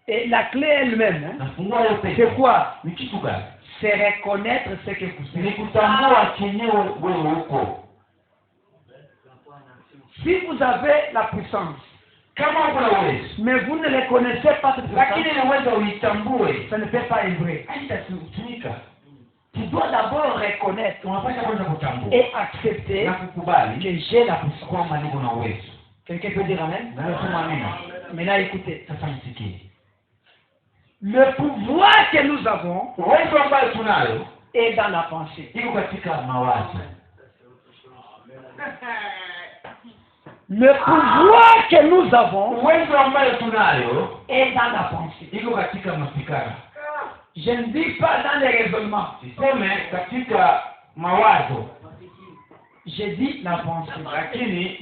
Et la clé elle-même, hein, Nafungua yote. c'est quoi? Ni kitu gani? C'est reconnaître ce que vous Ni êtes. kutambua kenyewe wewe uko. Si vous avez la puissance, Kama uko na uwezo, mais vous ne le connaissez pas cette lakini puissance, ile uwezo uitambue, ça ne peut pas œuvrer. haitatumika. Tu dois d'abord reconnaître Unapaswa kwanza kutambua et accepter na kukubali que j'ai la puissance. kwamba niko na uwezo. Quelqu'un peut dire Amen? Na wewe sema amina. Maintenant, écoutez. Sasa msikie. Le pouvoir que nous avons Uwezo ambao tunayo est dans la pensée. iko katika mawazo. Le pouvoir que nous avons Uwezo ambao tunayo est dans la pensée. iko katika mafikara. Je ne dis pas dans les raisonnements. Siseme katika mawazo, Je dis la pensée. lakini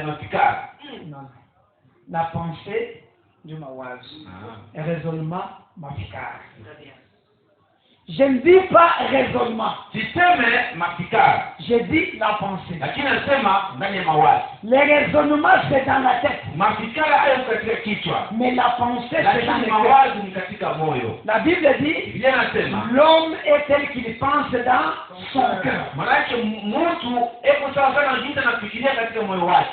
mafikara. Non. La pensée du mawazo. Raisonnement, mafikara. Je ne dis pas raisonnement. Siseme mafikara, Je dis la pensée. lakini nasema ndani ya mawazo. Les raisonnements, c'est dans la tête. Mafikara hayo katika kichwa, Mais la pensée, c'est dans lakini le cœur. mawazo ni katika moyo. La Bible dit, Biblia inasema l'homme est tel qu'il pense dans son cœur. manake mtu eko sawa sana jinsi anafikiria katika moyo wake,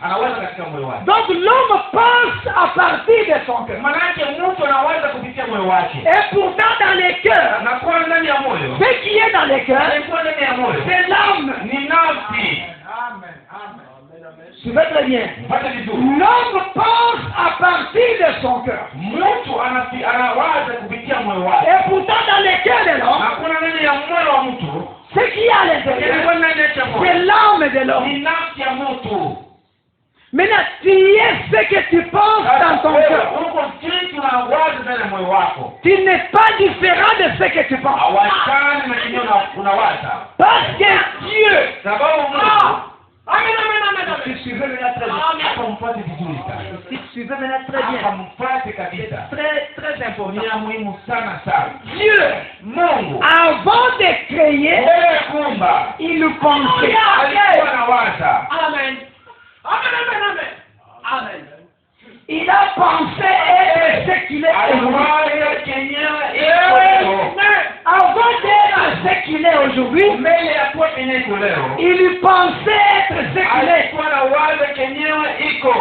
anawaza katika moyo wake. Donc l'homme pense à partir de son cœur. Manake mtu anawaza kupitia moyo wake, Et pourtant dans les cœurs, na kwa ndani ya moyo, ce qui est dans les cœurs, kwa ndani ya moyo c'est l'âme. ni nafsi. Tu veux très bien. Mpate vizuri, L'homme pense à partir de son cœur. mtu anawaza kupitia moyo wake, Et pourtant dans les cœurs de na l'homme, kuna ndani ya moyo wa mtu, ce qui est à l'intérieur, kwa ndani ya c'est moyo l'âme de l'homme. ni nafsi ya mtu. Maintenant, tu es ce que tu penses dans ton cœur. Uko jinsi unawaza ndani ya moyo wako, Tu n'es pas différent de ce que tu penses. hawachani na kinyo unawaza, Parce que Dieu, sababu Mungu tu suivais maintenant très bien. akamfuate vizuri sana, Tu suivais maintenant très bien. akamfuate kabisa. Très important. Ni ya muhimu sana sana. Dieu, Mungu avant de créer, wewe kumba il pensait. alikuwa anawaza, Amen. Amen. Il a pensé être ce qu'il est aujourd'hui. aliwaza kenyewe iko leo, Avant d'être ce qu'il est aujourd'hui, mbele ya kuwa kenye iko leo, il pensait être ce qu'il est. alikuwa anawaza kenyewe iko,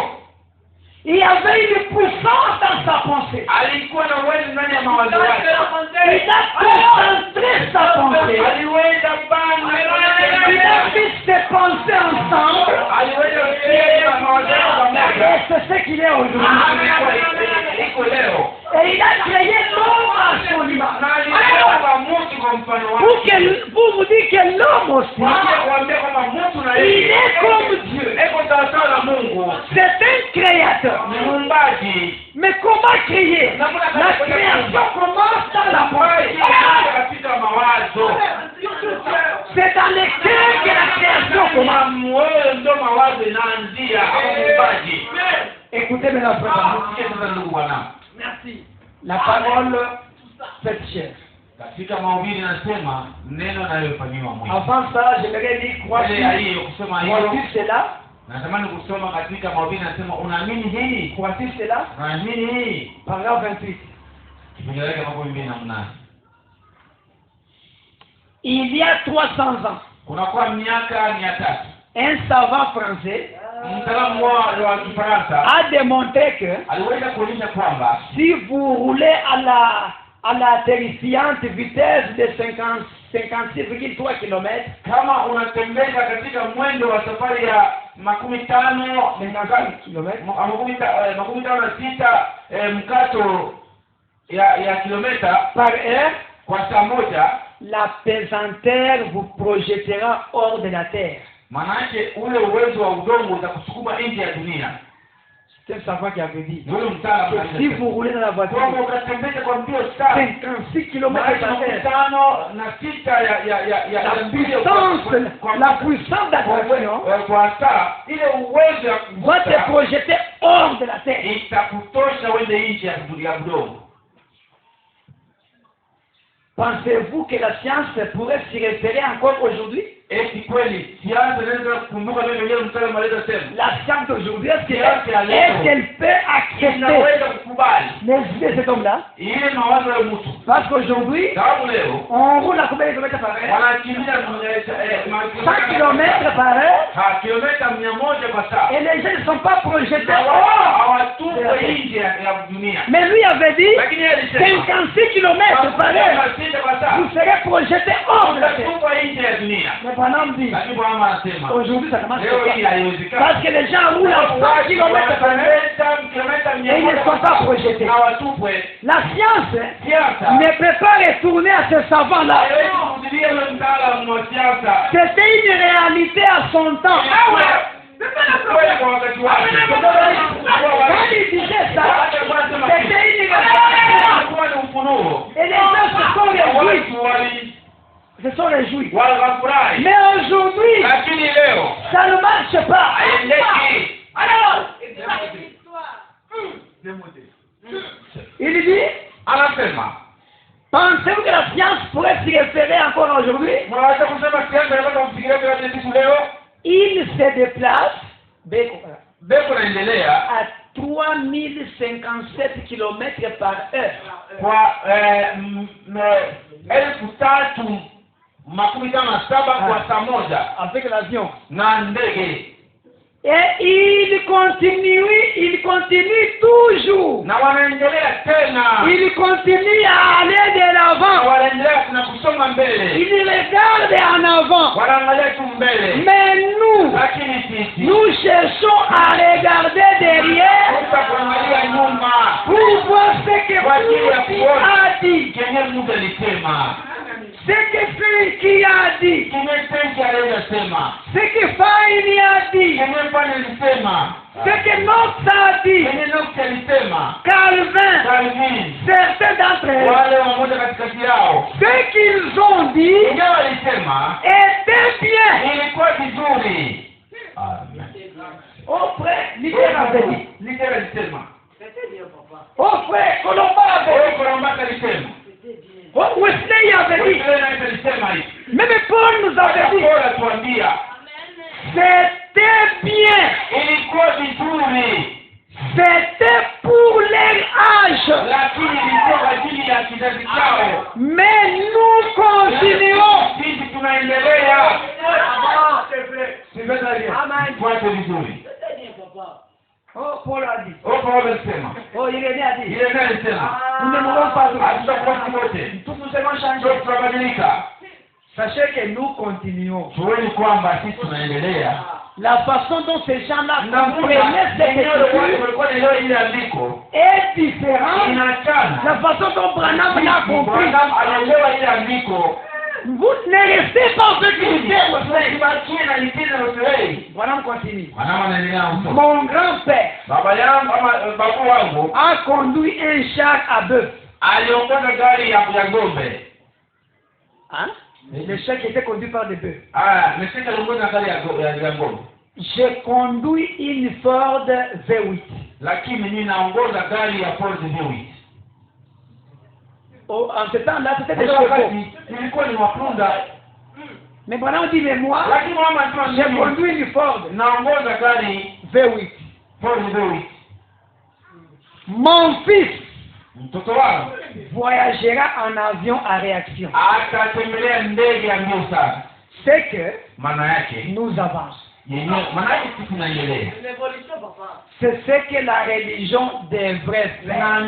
Il y avait une puissance dans sa pensée. alikuwa na uwezo ndani ya mawazo yake, Il a concentré sa pensée. aliweza bana, Il a mis ses pensées ensemble. aliweza kuweka mawazo yake pamoja, Et c'est ce qu'il est aujourd'hui. iko leo, Et il a créé l'homme à son image. na aliweza mtu kwa mfano wake. Pour vous dire que l'homme aussi, Kuambia kwamba mtu na il yeye est comme Dieu. eko sawasawa na Mungu, C'est un créateur. ni muumbaji. Mais comment créer? La création commence dans la pensée. Katika mawazo, C'est dans les cœurs que la création commence. kama moyo ndo mawazo inaanzia hapo muumbaji. Écoutez maintenant, frère. Msikie sasa ndugu bwana, La parole fait chair. katika mahubiri nasema neno nalofanywa mwili. Avant ça, j'aimerais dire quoi Ile aliyo kusema hiyo, Crois-tu cela? natamani kusoma katika mahubiri nasema unaamini hii, Crois-tu cela? unaamini hii. Paragraphe 28. Kipengele kama 28. Il y a 300 ans, Kunakuwa miaka 300, un savant français mtaalamu wa Kifaransa a démontré que aliweza kuonyesha kwamba si vous roulez à la terrifiante vitesse de 56,3 km, kama unatembea katika mwendo wa safari ya 50 mkato ya kilomita par heure, kwa saa moja, la pesanteur vous projettera hors de la terre. maana yake ule uwezo wa udongo utakusukuma nje ya dunia. C'est un savant qui avait dit. Yule mtaalamu Si vous roulez dans la voiture, kwamba ukatembea kwa mbio sana 56 km par heure, 56 ya la puissance d'attraction kwa saa, ile uwezo ya va te projeter hors de la terre. itakutosha uende nje ya udongo. Pensez-vous que la science pourrait s'y référer encore aujourd'hui? Eti kweli sianza naweza kukumbuka mimi mwenyewe mtaalamu aliweza sema La science d'aujourd'hui, est-ce qu'elle peut accepter inaweza kukubali les idées de cet homme-là? ile mawazo ya mtu, Parce qu'aujourd'hui, sababu leo on roule à combien de kilomètres par heure? wanakimbia 100 km par heure, kilomita 100 kwa saa, et les gens ne sont pas projetés na wao hors. hawatupwe nje ya dunia. Mais lui avait dit Lakini yeye alisema 56 km par heure. Vous serez projeté hors de la terre. Tuko nje ya dunia. Mais Branham dit, Lakini Bwana anasema aujourd'hui ça commence leo hii à haiwezekani. parce que les gens roulent à 100 km par heure et ils ne sont pas projetés. Na watupwe. La science Siasa. ne peut pas retourner à ce savant-là. Haiwezi kurudia yule mtaalamu wa siasa. C'était une réalité à son temps. Kweli kwa wakati wake. Quand il disait ça, c'était une réalité. Alikuwa ni ufunuo. Et les gens se sont réjouis. Watu wali Se sont réjouis. wakafurahi. Mais aujourd'hui, Lakini leo ça ne marche pas. haendeki. Il dit, Anasema pensez-vous que la science pourrait s'y référer encore aujourd'hui? mnaweza kusema siasa inataka kufikiria kwa siku leo. Il se déplace Beko naendelea à 3057 km par heure. kwa 1357 kwa saa moja Avec l'avion. na ndege. Et il continue toujours. Na wanaendelea tena. Il continue à aller de Na l'avant. wanaendelea na kusonga mbele. Il regarde en avant. Wanaangalia tu mbele. Mais nous, Lakini sisi nous cherchons à regarder derrière kuangalia nyuma. pour voir ce que Dieu a dit. Kenye Mungu alisema. Ce que Frenki a dit. Kimetenki aliyosema. Ce que Faini a dit. Kenye Bwana alisema. Ce que Knox a dit. Kenye Knox alisema. Calvin. Calvin. Certains d'entre eux. Wale wamoja katikati yao. Ce qu'ils ont dit Ingawa alisema était bien. ilikuwa vizuri. Oh frère, Luther avait dit. Luther alisema. Oh frère, Colomba avait dit. Colomba alisema. Oh Wesley avait dit. Même Paul nous avait dit. C'était bien. Ilikuwa vizuri. C'était pour leur âge. Lakini ilikuwa kwa ajili ya kizazi chao. Mais nous continuons. Sisi tunaendelea. Fuate vizuri. Oh, Paul a dit. Paul alisema. Oh, Irénée a dit. Irénée alisema. Nous ne mourrons pas tous. Hatutakuwa wote. Tous nous serons changés. Sote tutabadilika. Sachez que nous continuons. Tuweni kwamba sisi tunaendelea. La façon dont ces gens-là comprenaient cette écriture est différente. La façon dont Branham l'a compris. Vous ne restez pas en sécurité. Branham continue. Mon grand-père a conduit un char à bœuf. Hein? Le char qui était conduit par des bœufs. J'ai conduit une Ford V8. Oh, en ce temps-là, c'était des chevaux. Mais pendant dit, mais moi, j'ai conduit une Ford V8. Mon fils voyagera en avion à réaction. C'est que nous avançons. C'est ce que la religion devrait faire.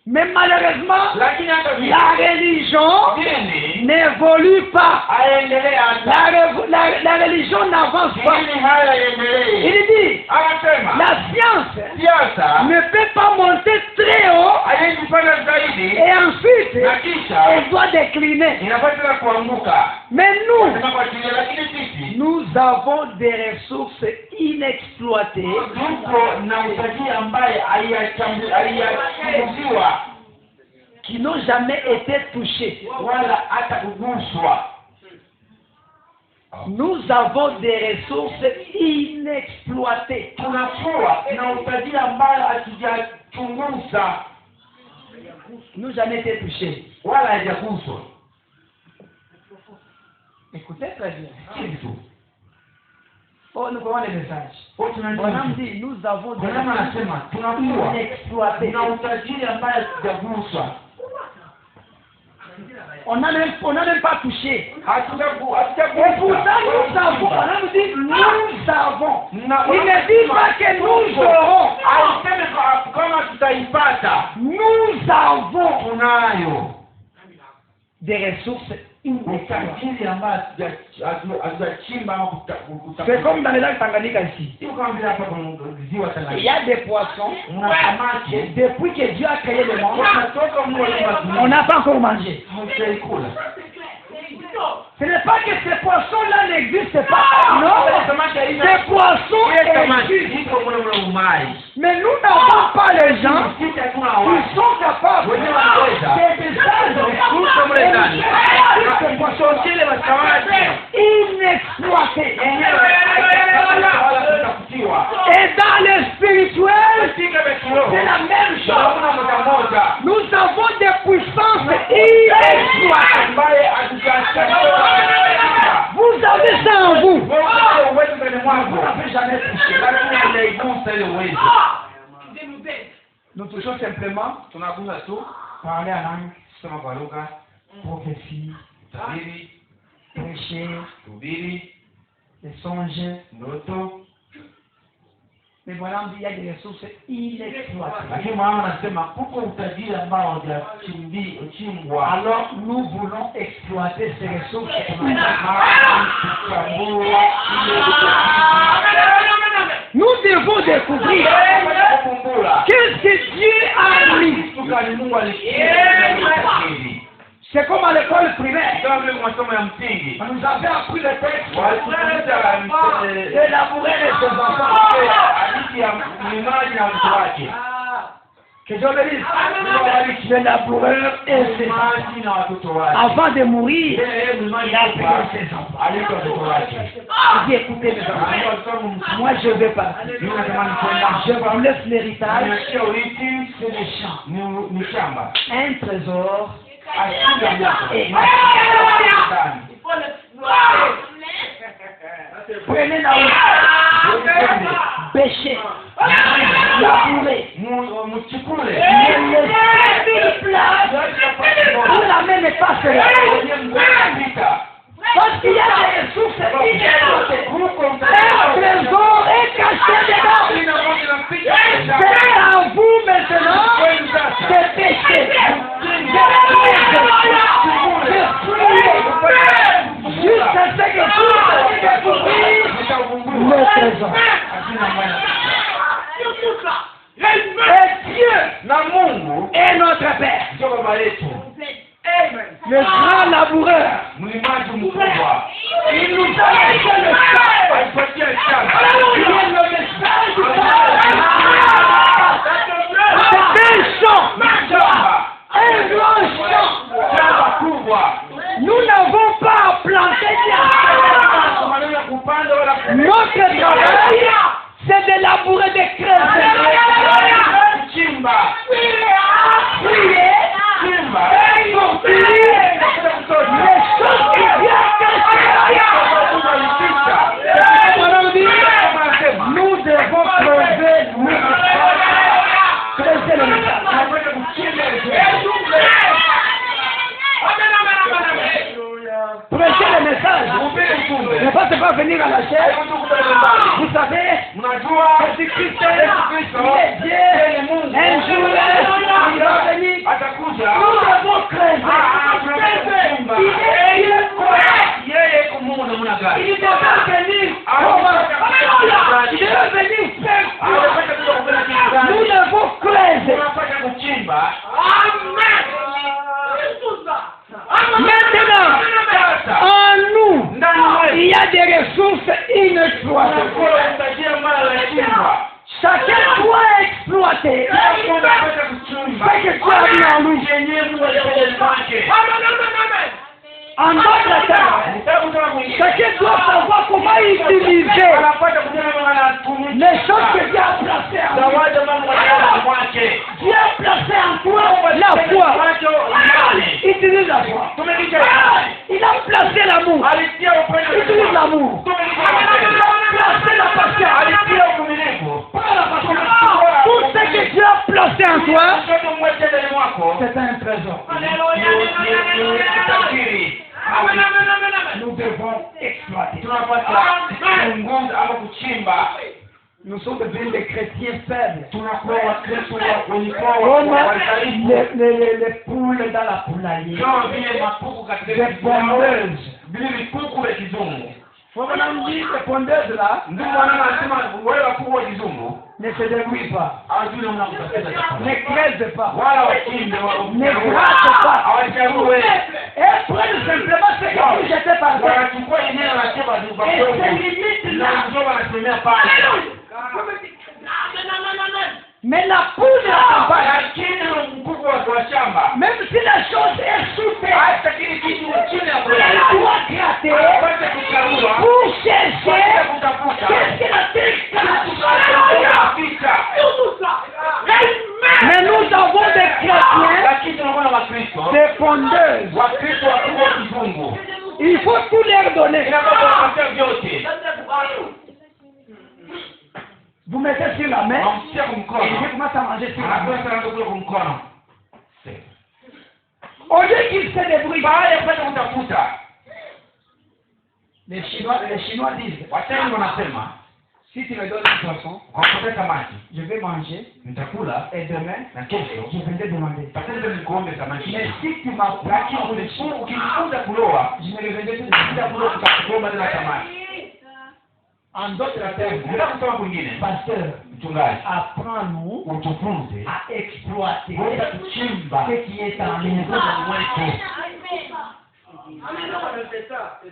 Mais malheureusement, la religion n'évolue pas. La religion n'avance pas. Il dit, la science ne peut pas monter très haut et ensuite elle doit décliner. Mais nous avons des ressources inexploitées qui n'ont jamais été touchées. Nous avons des ressources inexploitées. Nous jamais été touchés. Écoutez très bien. Oh, nous prenons les messages. On dit, nous avons des ressources inexploitées. On n'a même pas touché. Et Hatujagusa. pourtant, nous avons. On a dit, nous avons. Il ne dit pas que nous aurons. Hausemi kama tutaipata. Nous avons Tunayo des ressources inépuisables. utajiri ambao hatujachimba ama C'est comme dans les lacs Tanganyika ici. Sio kama vile hapa kwa ziwa Il y Tanganyika. a des poissons. Mna samaki. Depuis que Dieu a créé le monde, Wanatoka Mungu on n'a pas encore mangé. haujaikula. Ce n'est pas que ces poissons-là n'existent pas. Non, ces poissons existent. Mais nous n'avons pas les gens qui sont capables de descendre ces poissons inexploités. Et dans le spirituel, c'est la même chose. Nous avons des puissances inexploitées. Vous avez ça en vous. Vous n'avez jamais touché. Nous touchons simplement parler en langue, prophétie, prêcher, les songes. Mais voilà, il y a des ressources inexploitées. Lakini mama anasema kuko utajiri ambao hujachimbwa. Alors nous voulons exploiter ces ressources. Nous devons découvrir qu'est-ce que Dieu a mis. C'est comme à l'école primaire. On nous avait appris le texte d'élaborer les enfants. Que Dieu le dise. Le laboureur et ses enfants. Avant de mourir, il a pris ses enfants. Il dit, écoutez mes enfants, moi je vais partir. Je vous laisse l'héritage. C'est le champ. Un trésor. Prenez la route, pêchez, labourez, ne laissez une place où la main n'est pas serrée. Parce qu'il y a des ressources inexploitées. Un trésor est caché dedans. C'est à vous maintenant de pêcher, jusqu'à ce que vous découvrir le trésor. Et Dieu est notre Père. Le grand laboureur. Il nous a laissé le champ. Il est le message du c'est un champ. Un grand champ. Nous n'avons pas à planter notre travail, c'est de labourer des crêpes. Prier. Nous devons creuser le message. Prêcher le message. Ne pas venir à la chaise. Vous savez, Jésus-Christ est Dieu. Un jour, il va venir. Nous devons creuser. Il devait venir. Il devait venir faire. Nous devons creuser. Maintenant, en nous, il y a des ressources inexploitées. Chacun doit exploiter ce que tu as mis en lui. En d'autres termes, chacun doit savoir comment utiliser les choses que Dieu a placées en toi. Dieu a placé en toi la foi. Utilise la foi. Il a placé l'amour. Utilise l'amour. Il a placé la patience. Prends la patience. Tout ce que Dieu a placé en toi, c'est un trésor. Nous sommes devenus des chrétiens faibles. Tunakuwa Wakristo wenye Comme wadhaifu. les poules dans la poulailler. Kama vile makuku Les katika pondeuses. vile vikuku vya kizungu. Faut qu'on en dise, les pondeuses là Ndio maana anasema wale wakubwa wa kizungu ne se débrouillent pas, hawajui namna kutafuta ne chakula. crèvent pas, Wala washinde ne grattent pas. hawachague. Et prennent simplement ce que vous jetez par terre. Wanachukua eneo la cheba Et se limitent là. na ndio wanasemea pale. Mais la poule de la campagne, Lakini mkuku wa shamba même si la chose est sous terre, hata kile kitu chini ya elle doit gratter apate kuchagua pour chercher kutafuta qu'est-ce que la terre cache. kupita. Mais nous avons des chrétiens, Lakini tunakuwa na Wakristo des pondeuses. Wakristo wakubwa wa kizungu Il faut tout leur donner. inabidi kuwapatia vyote. Vous mettez sur la main Wamtia et je kumkono commence à manger sur la main. anakuwa sana kule kumkono. Au lieu qu'ils se débrouillent, Baada ya kwenda kutafuta, les Chinois disent, Wachina wanasema si tu me donnes un poisson, kwa kupata maji je vais manger nitakula et demain, na kesho je vais te demander. patende nikuombe samaki. Mais si tu m'as Lakini ukinifunza kuloa je me reviendrai tout de kila suite. kuloa tutakuomba tena samaki. En d'autres termes, Ndio kusema kwingine, pasteur, mchungaji, apprends-nous utufunze à exploiter kuweza kuchimba ce qui est en nous, mwetu,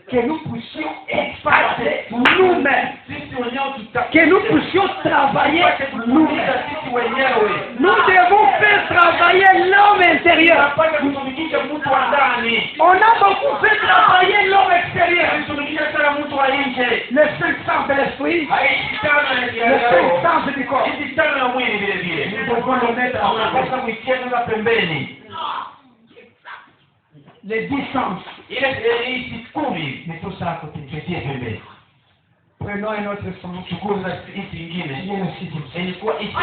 que nous puissions exploiter nous-mêmes, sisi wenyewe que nous puissions travailler nous-mêmes. sisi wenyewe Nous devons faire travailler l'homme intérieur. tunapata kutumikisha mtu wa ndani, On a beaucoup fait travailler l'homme extérieur. kutumikisha sana mtu wa nje. Les 5 sens de l'esprit, Haishi tano les ya 5 roho, sens du corps. hizi tano ya mwili vile vile. Nous devons le mettre en Unapaswa place. kuitia sasa pembeni. Les 10 sens, Hizi 10 mais tout ça à côté. tuitie pembeni. Prenons un autre sens. Chukua na hizi nyingine. Il y a aussi dit. Ilikuwa hizi.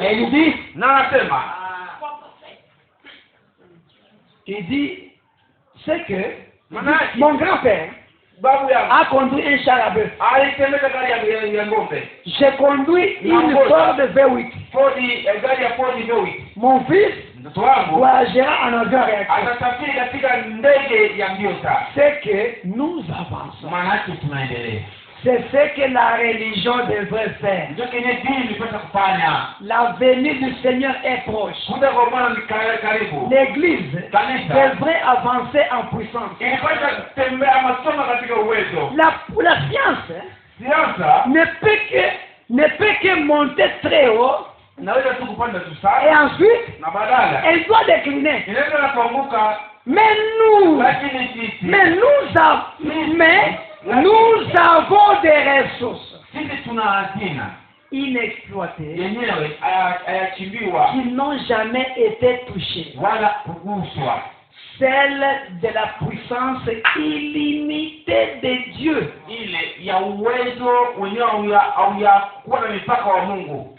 Et il dit, Na anasema c'est que Manake. mon grand-père babu yangu a conduit un char à bœuf. alitembeza gari ya ng'ombe. J'ai conduit une Ford V8. Gari ya Ford V8. Mon fils Mtoto wangu voyagera en avion réacteur. atasafiri katika ndege ya mbio sana. C'est que nous avançons. Maanake tunaendelea. C'est ce que la religion devrait faire. Ndio kenye dini ilipaswa kufanya. La venue du Seigneur est proche. Kuja kwa Bwana ni karibu. L'Église Kanisa devrait avancer en puissance. ilipaswa kutembea masoma katika uwezo. La science Siasa ne peut que monter très haut inaweza tu kupanda tu et sana ensuite na badala elle doit décliner. inaweza na kuanguka, Mais nous avons des ressources sisi tuna hazina inexploitées yenyewe hayachimbiwa qui n'ont jamais été touchées. wala kuguswa, Celle de la puissance illimitée de Dieu. ile ya uwezo wenyewe hauyakuwa na mipaka wa Mungu,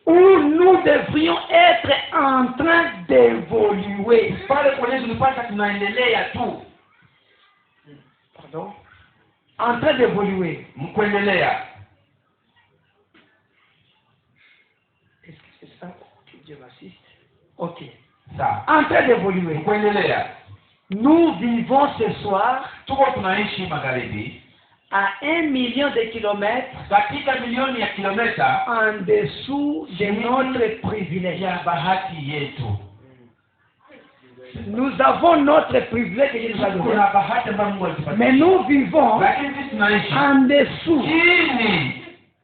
Où nous devrions être en train d'évoluer. pale kwenye tulipata tunaendelea tu. Pardon? En train d'évoluer. Mkuendelea. Est-ce que c'est ça que Dieu m'assiste? Ok. Sawa. En train d'évoluer. Mkuendelea. Nous vivons ce soir Tuko tunaishi magharibi à 1 million de kilomètres katika milioni ya kilomita en dessous de notre privilège. ya bahati yetu. Nous avons notre privilège que Dieu nous a donné. Kuna bahati ambayo Mungu alitupatia. Mais nous vivons Lakini sisi tunaishi en dessous chini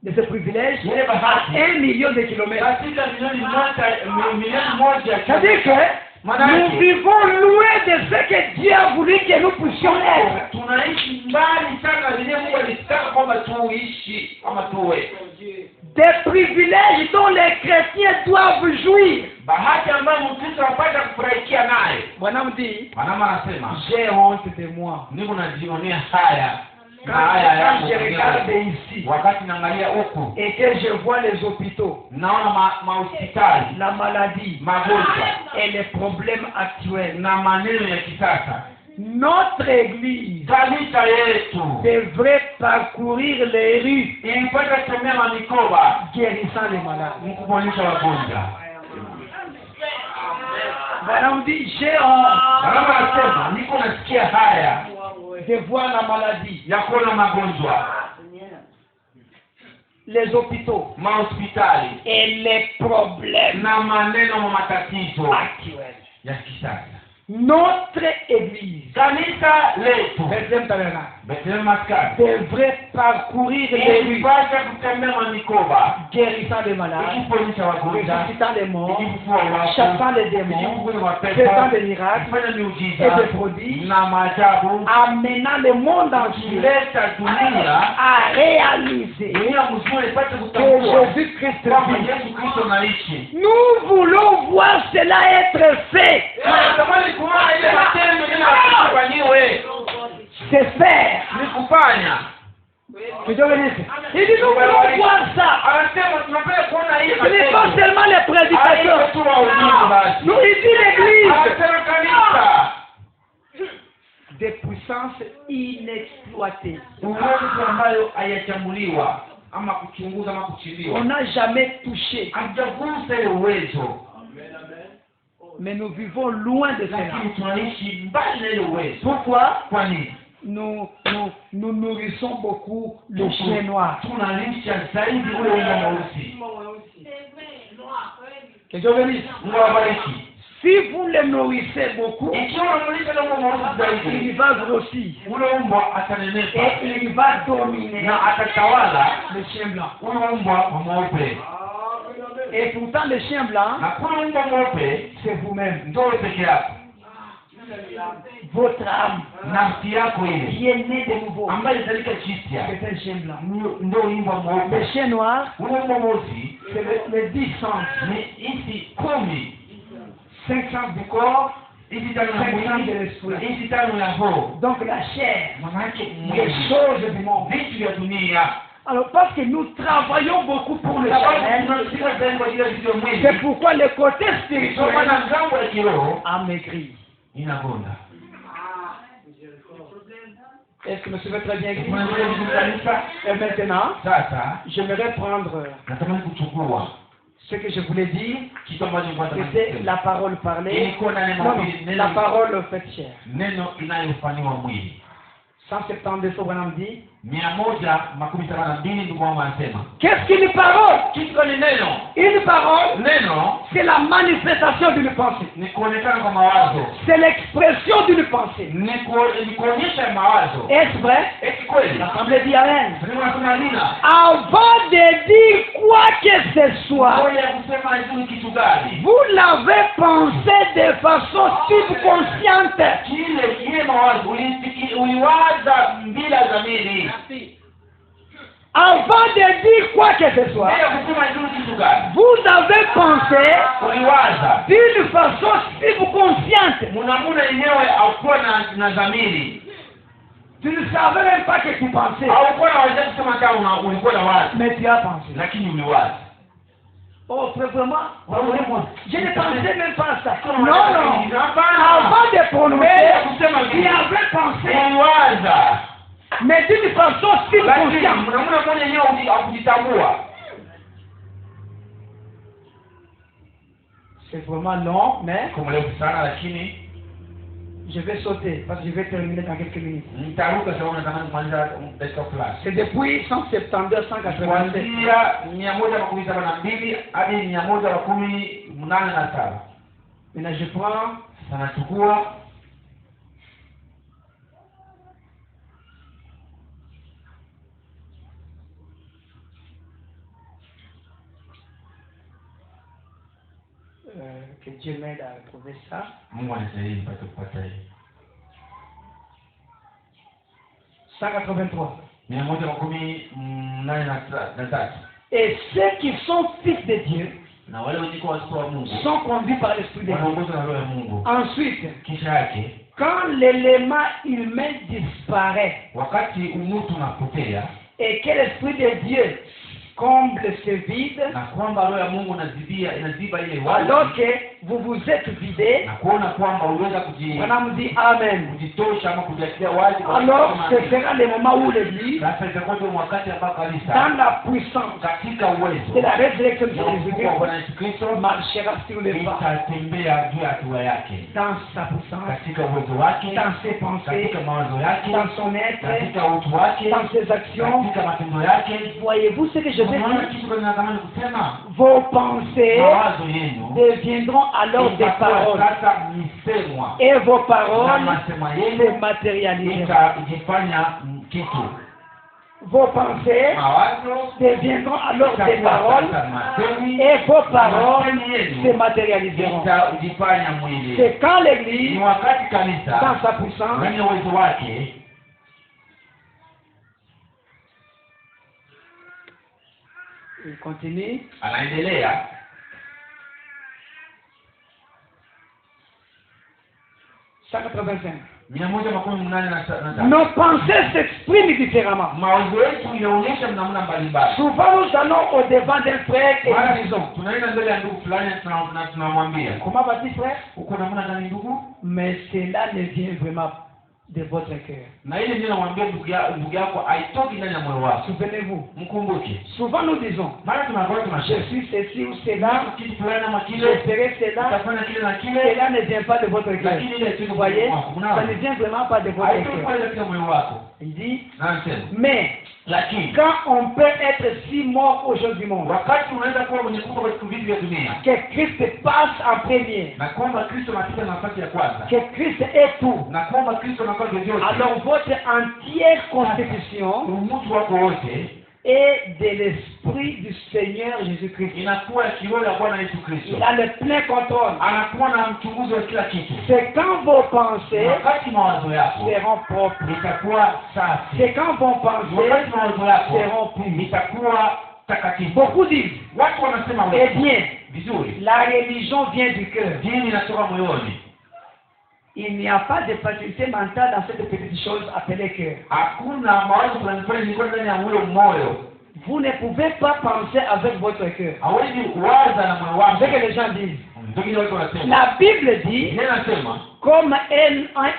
de ce privilège ya à bahati 1 million de kilomètres. katika milioni moja. C'est-à-dire que nous vivons loin de ce que Dieu a voulu que nous puissions être. Tunaishi mbali sana vile Mungu alitaka kwamba tuishi kama tuwe. Des privilèges dont les chrétiens doivent jouir. Bahati ambayo Mkristo anapata kufurahikia naye. Bwana mdi, Mwanama anasema, j'ai honte de moi. niko najionea haya. Na Quand haya je regarde ici wakati naangalia huku et que je vois les hôpitaux, naona mahospitali, la maladie magonjwa et les problèmes actuels, na maneno ya kisasa, Notre église kanisa yetu devrait parcourir les rues ilipata kutembea mamikoba guérissant les malades. mkuponisha wagonjwa. Voilà, on dit, j'ai honte Kama nasema niko nasikia haya de voir la maladie, ya kuona magonjwa, les hôpitaux mahospitali et les problèmes na maneno ma matatizo actuels. ya kisasa. Notre église, Kanisa letu Bethlehem Tabernacle, Bethlehem Maskani devrait parcourir les rues ilipata kutembea mamikoba guérissant les malades, ikiponisha wagonjwa, ressuscitant les morts, ikifufua wafu, chassant les démons, ikifukuza mapepo, faisant des miracles kufanya et miujiza des prodiges, na maajabu, amenant le monde entier kuleta dunia à réaliser dunia mzima ipate que kutambua Jésus-Christ kwamba vit. Yesu Kristo anaishi. Nous voulons voir cela être fait. Natamani kuona ile matendo yanayofanyiwe C'est faire. ni kufanya. Que Dieu bénisse. Il dit nous voulons voir ça. Anasema tunapenda kuona hii Ce n'est pas matendo. seulement les prédicateurs. Haiko tu wahubiri basi. Nous, il dit l'église. Anasema kanisa. Des puissances inexploitées. Uwezo ambayo hayachambuliwa ama kuchunguza ama kuchimbiwa. On n'a jamais touché. Hajagusa ile uwezo. Mais nous vivons loin de cela. Lakini tunaishi mbali na ile uwezo. Pourquoi? Kwa nini? Nous nourrissons beaucoup le chien noir. Tunalisha zaidi ule unga mweusi. Que Dieu bénisse. Mungu awabariki. Si vous le nourrissez beaucoup, Ikiwa unalisha ile unga mweusi il zaidi, va grossir ule mbwa atanenepa et il va dominer na atatawala le chien blanc. ule mbwa wa mweupe. Et pourtant le chien blanc, Na kule mbwa mweupe c'est vous-même. ndio wewe peke yako. Votre âme Nafsi yako ile qui est née de nouveau, ambayo izalika jipya c'est un chien blanc. ndio mbwa Le mweupe. chien noir, Ule mbwa mweusi c'est les 10 sens. ni hizi 10, 5 sens du corps, hizi tano ya 5 sens de mwili na l'esprit. hizi tano ya roho. Donc la chair, Manake les mwili, choses du monde. vitu vya dunia. Alors parce que nous travaillons beaucoup pour le Sababu charnel, tunashika zaidi kwa ajili ya vitu vya mwili. c'est pourquoi le côté Kwa spirituel maana ngambo ya kiroho a maigri. inagonda. Est-ce que me suivez très bien ici? Tunaendelea vizuri kanisa. Et maintenant, Sasa j'aimerais prendre natamani kuchukua ce que je voulais dire, kitu ambacho nilikuwa c'était natamani la parole parlée, ilikuwa na neno non, hili, la parole faite chair. neno inayofanywa mwili. 172 Branham dit, 172 ndugu wangu anasema qu'est-ce qu'une parole? kitu ni neno. Une parole, Neno c'est la manifestation d'une pensée. ni kuonekana kwa mawazo, C'est l'expression d'une pensée. ni kuonyesha mawazo. Est-ce vrai? Eti kweli? L'Assemblée dit Amen. Sasa nasema nina Avant de dire quoi que ce soit, ngoja kusema hizo kitu gani? vous l'avez pensé de façon subconsciente. Ile mawazo uliwaza bila dhamiri. Avant de dire quoi que ce soit, Bila kusema hizo kitu gani? vous avez pensé Uliwaza. d'une façon subconsciente. Munamuna yenyewe haukuwa na dhamiri. Tu ne savais même pas que tu pensais, Haukuwa na wazo kusema kama ulikuwa na wazo, mais tu as pensé. lakini uliwaza. Oh, frère, vraiment, je ne pensais même pas à ça. Non, Non, non. hapana. Avant de prononcer, Kusema tu vile. avais pensé, Uliwaza. mais d'une façon Lakini subconsciente. mnamuna mmoja yenyewe hakujitambua. C'est vraiment long, mais Kumrefu sana lakini je vais sauter parce que je vais terminer dans quelques minutes. nitaruka sababu natamani kumaliza dakika fulani. C'est depuis 172, 187. Kuanzia 172 hadi 187. Maintenant, je prends Sana chukua que Dieu m'aide à trouver ça. Mungu anisaidie nipate kupata hii. 183. 183. Et ceux qui sont fils de Dieu Na wale wenye watoto wa Mungu sont conduits par l'Esprit de Dieu. wanaongozwa na roho ya Mungu. Ensuite, Kisha yake quand l'élément humain disparaît wakati umutu unapotea et que l'Esprit de Dieu comble ce vide, na kwamba roho ya Mungu inaziba ile wazi, alors que vous vous êtes vidé, na kuona kwamba uliweza dit Amen. kujitosha ama kujiachilia wazi. Alors ce sera le moment où l'Église, Sasa itakuwa ndio wakati ambao kanisa dans la puissance katika uwezo de la résurrection de ya ufufuo wa Bwana Jésus-Christ, Yesu Kristo marchera sur les pas, itatembea juu ya hatua yake, dans sa puissance, katika uwezo wake, dans ses pensées, katika mawazo yake, dans son être, katika utu wake, dans ses actions. katika matendo yake. Voyez-vous ce que je veux Unaona dire? kitu kwa natamani kusema, Vos pensées mawazo yenu deviendront alors des paroles. sasa misemwa, Et vos na paroles masema se yenu matérialiseront. itajifanya kitu. Vos pensées Mawazo deviendront alors des paroles et vos paroles se matérialiseront. itajifanya mwili. C'est quand Ni l'Église, wakati kanisa dans sa puissance, kwenye uwezo wake il continue, anaendelea 185. 185. Nos pensées s'expriment différemment. Mawazo yetu inaonyesha namna mbalimbali. Souvent nous allons au devant d'un frère et nous disons, Tunaenda mbele ya ndugu fulani na tunamwambia, comment va-t-il frère? uko namna gani ndugu? Mais cela ne vient vraiment de votre cœur. Na ile ndio namwambia ndugu yako haitoki ndani ya moyo wako. Souvenez-vous. Mkumbuke. Souvent nous disons, Mara tunakuwa je tunasema suis ceci ou cela, kitu fulani ama je kile, ferai cela, utafanya kile na kile, cela ne vient pas de votre cœur. lakini ile tu Vous voyez, mwako. ça ne vient vraiment pas de votre Haitoki cœur. katika moyo wako. Il dit, Na anasema, mais lakini quand on peut être si mort aux choses du monde, wakati unaweza kuwa mwenye kufa katika vitu vya dunia, que Christ passe en premier, na kwamba Kristo anapita nafasi ya kwanza, que Christ est tout, na kwamba Kristo anakuwa vyote, alors votre entière constitution mtu wako wote est de l'esprit du Seigneur Jésus-Christ. inakuwa kiroho ya Bwana Yesu Kristo. Il a le plein contrôle. Anakuwa na mchunguzi wa kila kitu. C'est quand vos pensées Wakati mawazo yako seront propres. itakuwa safi, C'est quand vos pensées wakati mawazo yako seront pures. itakuwa takatifu. Beaucoup disent, Watu wanasema eh bien, vizuri, la religion vient du cœur. dini inatoka moyoni. Il n'y a pas de faculté mentale dans cette petite chose appelée cœur. Hakuna mawazo fulani fulani niko ndani ya moyo. Vous ne pouvez pas penser avec votre cœur. Hawezi kuwaza na moyo wako. C'est ce que les gens disent. Ndio watu wanasema. La Bible dit, Yeye anasema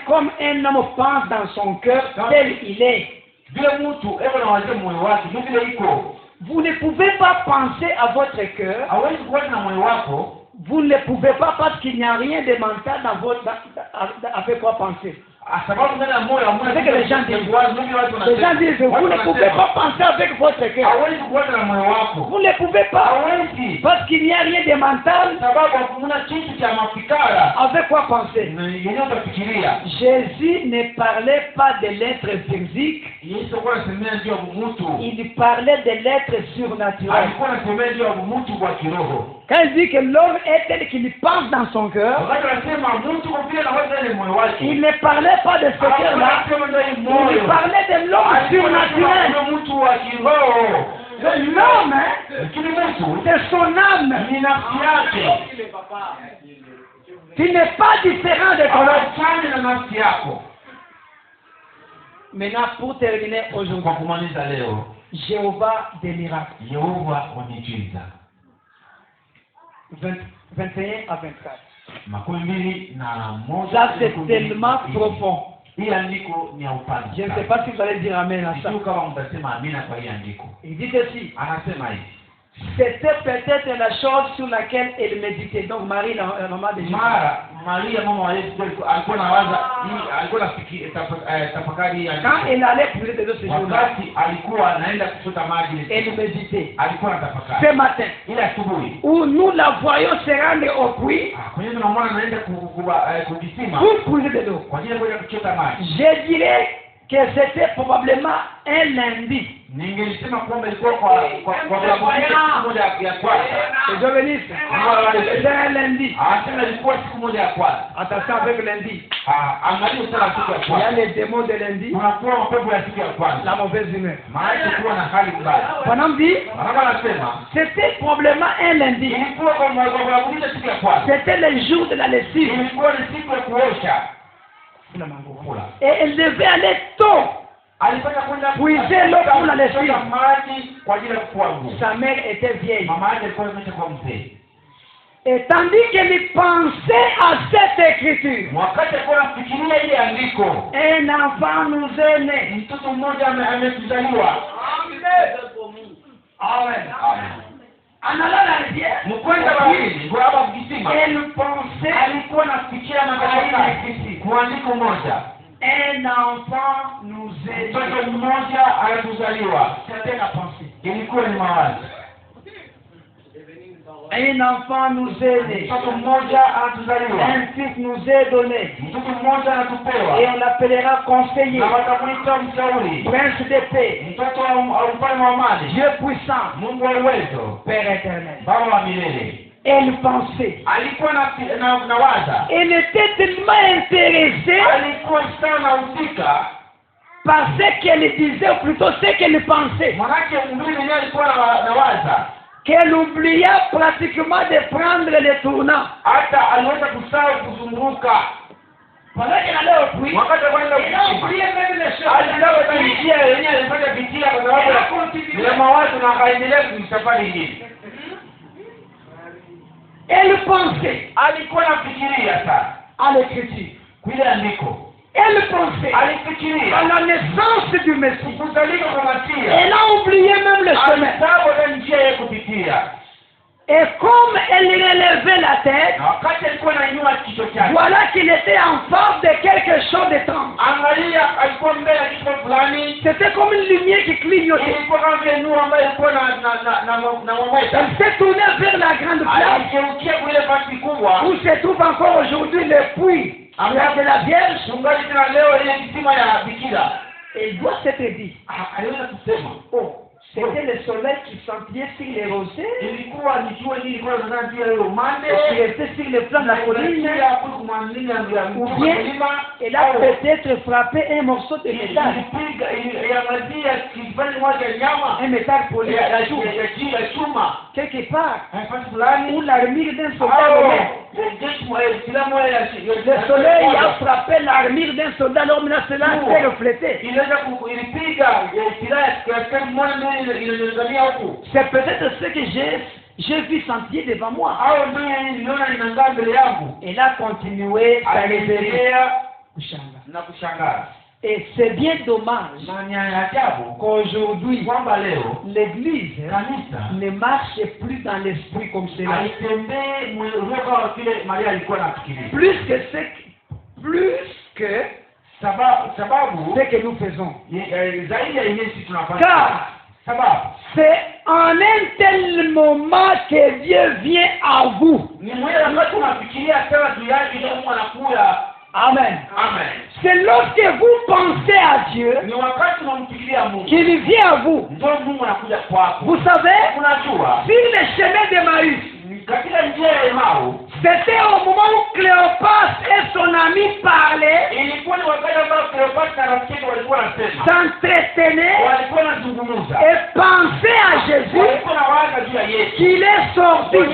comme un homme pense dans son cœur, tel il est. vile mtu eko na wazo moyo wake ndio vile iko. Vous ne pouvez pas penser à votre cœur. Hawezi kuwaza na moyo wako. Vous ne pouvez pas parce qu'il n'y a rien de mental dans votre avec quoi penser. Sababu ndani ya moyo hamna. C'est que les gens disent, les gens disent, vous ne pouvez pas penser avec votre cœur. Hawezi kuwaza na moyo wako. Vous ne pouvez pas Hawezi. parce qu'il n'y a rien de mental Sababu hakuna kitu cha mafikara. avec quoi penser. Yenyewe utafikiria. Jésus ne parlait pas de l'être physique, Yesu kwa anasemea ndio mtu. il parlait de l'être surnaturel. Alikuwa anasemea ndio mtu kwa kiroho. Quand il dit que l'homme est tel qu'il pense dans son cœur, Wakati anasema mtu kwa vile anawaza ile moyo wake. il ne parlait pas de ce cœur-là, il parlait de l'homme surnaturel. Mtu wa kiroho. L'homme, Lakini mtu c'est son âme, ni nafsi yake. qui n'est pas différent de ton âme. Hawachani na nafsi yako. Maintenant, pour terminer aujourd'hui, Kwa kumaliza leo, Jéhovah des miracles, Yehova wa miujiza. 21 à 24. Makumi mbili na moja. Ça, c'est tellement profond. Hii andiko ni ya upana. Je ne sais pas si vous allez dire Amen à ça. Sijui kama mtasema amina kwa hii andiko. Il dit ceci. Anasema hivi. C'était peut-être la chose sur laquelle elle méditait. Donc Marie, la maman de Jésus. Maria mama wa Yesu alikuwa anawaza alikuwa anafikiri tafakari Quand elle allait puiser de l'eau ce jour-là, wakati alikuwa anaenda kuchota maji elle méditait. alikuwa anatafakari. Ce matin, Ile asubuhi où nous la voyons se rendre au puits, kwenye tunamwona anaenda kujisima pour puiser de l'eau. kwa ajili ya kwenda kuchota maji. Je dirais que c'était probablement un lundi. Ningelisema kwamba ilikuwa kwa siku moja ya kwanza. Je venais. C'était un lundi. Tena ilikuwa siku moja ya kwanza. Attention avec lundi. Angalia sana siku ya Il y a kwanza. les démons de lundi, Tunakuwa mapepo ya siku ya kwanza. la mauvaise humeur. Maana kuwa na hali mbaya. Bonhomme dit, Mama anasema c'était probablement un lundi. ilikuwa kwa kuabudia siku ya kwanza. C'était le jour de la lessive. Ilikuwa ni siku ya kuosha. Et elle devait aller tôt alipata kwenda puiser l'eau pour la lessive. maji kwa ajili ya kufua nguo. Sa mère était vieille. Mama yake alikuwa ameshakuwa mzee. Et tandis qu'elle pensait à cette écriture, Wakati alikuwa anafikiria ile andiko, un enfant nous est né. mtoto mmoja ametuzaliwa. Amen. Analala rivière. Mkwenda wawili kwa hapa kisima. Elle pensait Alikuwa anafikiria magari kwa andiko moja. un enfant nous est né. Mtoto mmoja anatuzaliwa. C'était la pensée. Ilikuwa ni mawazo. Un enfant nous est né. Mtoto mmoja anatuzaliwa. Un fils nous est donné. Mtoto mmoja anatupewa. Et on l'appellera conseiller, Na watamuita mshauri. prince de paix, Mtoto wa ufalme wa amani. Dieu puissant, Mungu wa uwezo. Père éternel. Baba wa milele. Elle pensait. Alikuwa na waza. Elle était tellement intéressée Alikuwa sana husika. par ce qu'elle disait, ou plutôt ce qu'elle pensait, Mwanake mwingine ndiye alikuwa na waza. qu'elle oublia pratiquement de prendre le tournant. Hata aliweza kusahau kuzunguka. Wakati kwenda alikia yenyewe alifanya pitia kwa sababu ya mawazo na akaendelea kusafari hii. Elle pensait Alikuwa anafikiria sana à l'écriture. kile andiko. Elle pensait à Alifikiria la naissance du Messie. kuzalika kwa Masia. Elle a oublié même le chemin. Alisahau ile njia ya kupitia. Et comme elle relevait la tête, Na wakati alikuwa anainua kichwa chake. voilà qu'il était en face de quelque chose d'étrange. Angalia alikuwa mbele ya kitu fulani. C'était comme une lumière qui clignotait. Ilikuwa kama vile nuru ambayo ilikuwa na mwanga. Elle s'est tournée vers la grande place Aligeukia kwa ile basi kubwa. où se trouve encore aujourd'hui le puits de la Vierge. Tungali tena leo ile kisima ya Bikira. Et il doit s'être dit, Aliweza kusema, oh, c'était le soleil qui s'empilait sur les rochers, ilikuwa ni jua hili ilikuwa inataka juu ya ile umande. qui était sur le flanc de la colline, ou bien elle a peut-être frappé un morceau de métal, un métal poli, ya chuma quelque part, nafasi fulani où l'armure d'un soldat romain. Le soleil a frappé l'armure d'un soldat, alors maintenant cela s'est reflété. ilipiga silaha ya askari mmoja ndio inazamia huku. C'est peut-être ce que j'ai vu sentir devant moi. Hao ndio niliona inangaa mbele yangu. Elle a continué sa réveillée. Aliendelea Kushanga. na kushangaa. Et c'est bien dommage Na ni ajabu qu'aujourd'hui, kwamba leo l'église kanisa ne marche plus dans l'esprit comme cela. haitembee mwelekeo kama vile Maria alikuwa anafikiria. Plus que Sababu ce que nous faisons. zaidi ya Yesu tunapata. Car Sababu c'est en un tel moment que Dieu vient à vous. ni mwele wakati unafikiria sana juu yake ndio Mungu anakuja. Amen. Amen. C'est lorsque vous pensez à Dieu Ni wakati unamfikiria Mungu qu'il vient à vous. ndio Mungu anakuja kwako. Vous savez, Unajua sur le chemin de Marie, katika njia ya Emau c'était au moment où Cléopâtre et son ami parlaient, ilikuwa ni wakati ambao Cleopatra na rafiki walikuwa wanasema. s'entretenaient Walikuwa wanazungumza. et pensaient à Jésus Walikuwa na waza juu ya Yesu. qu'il est sorti Des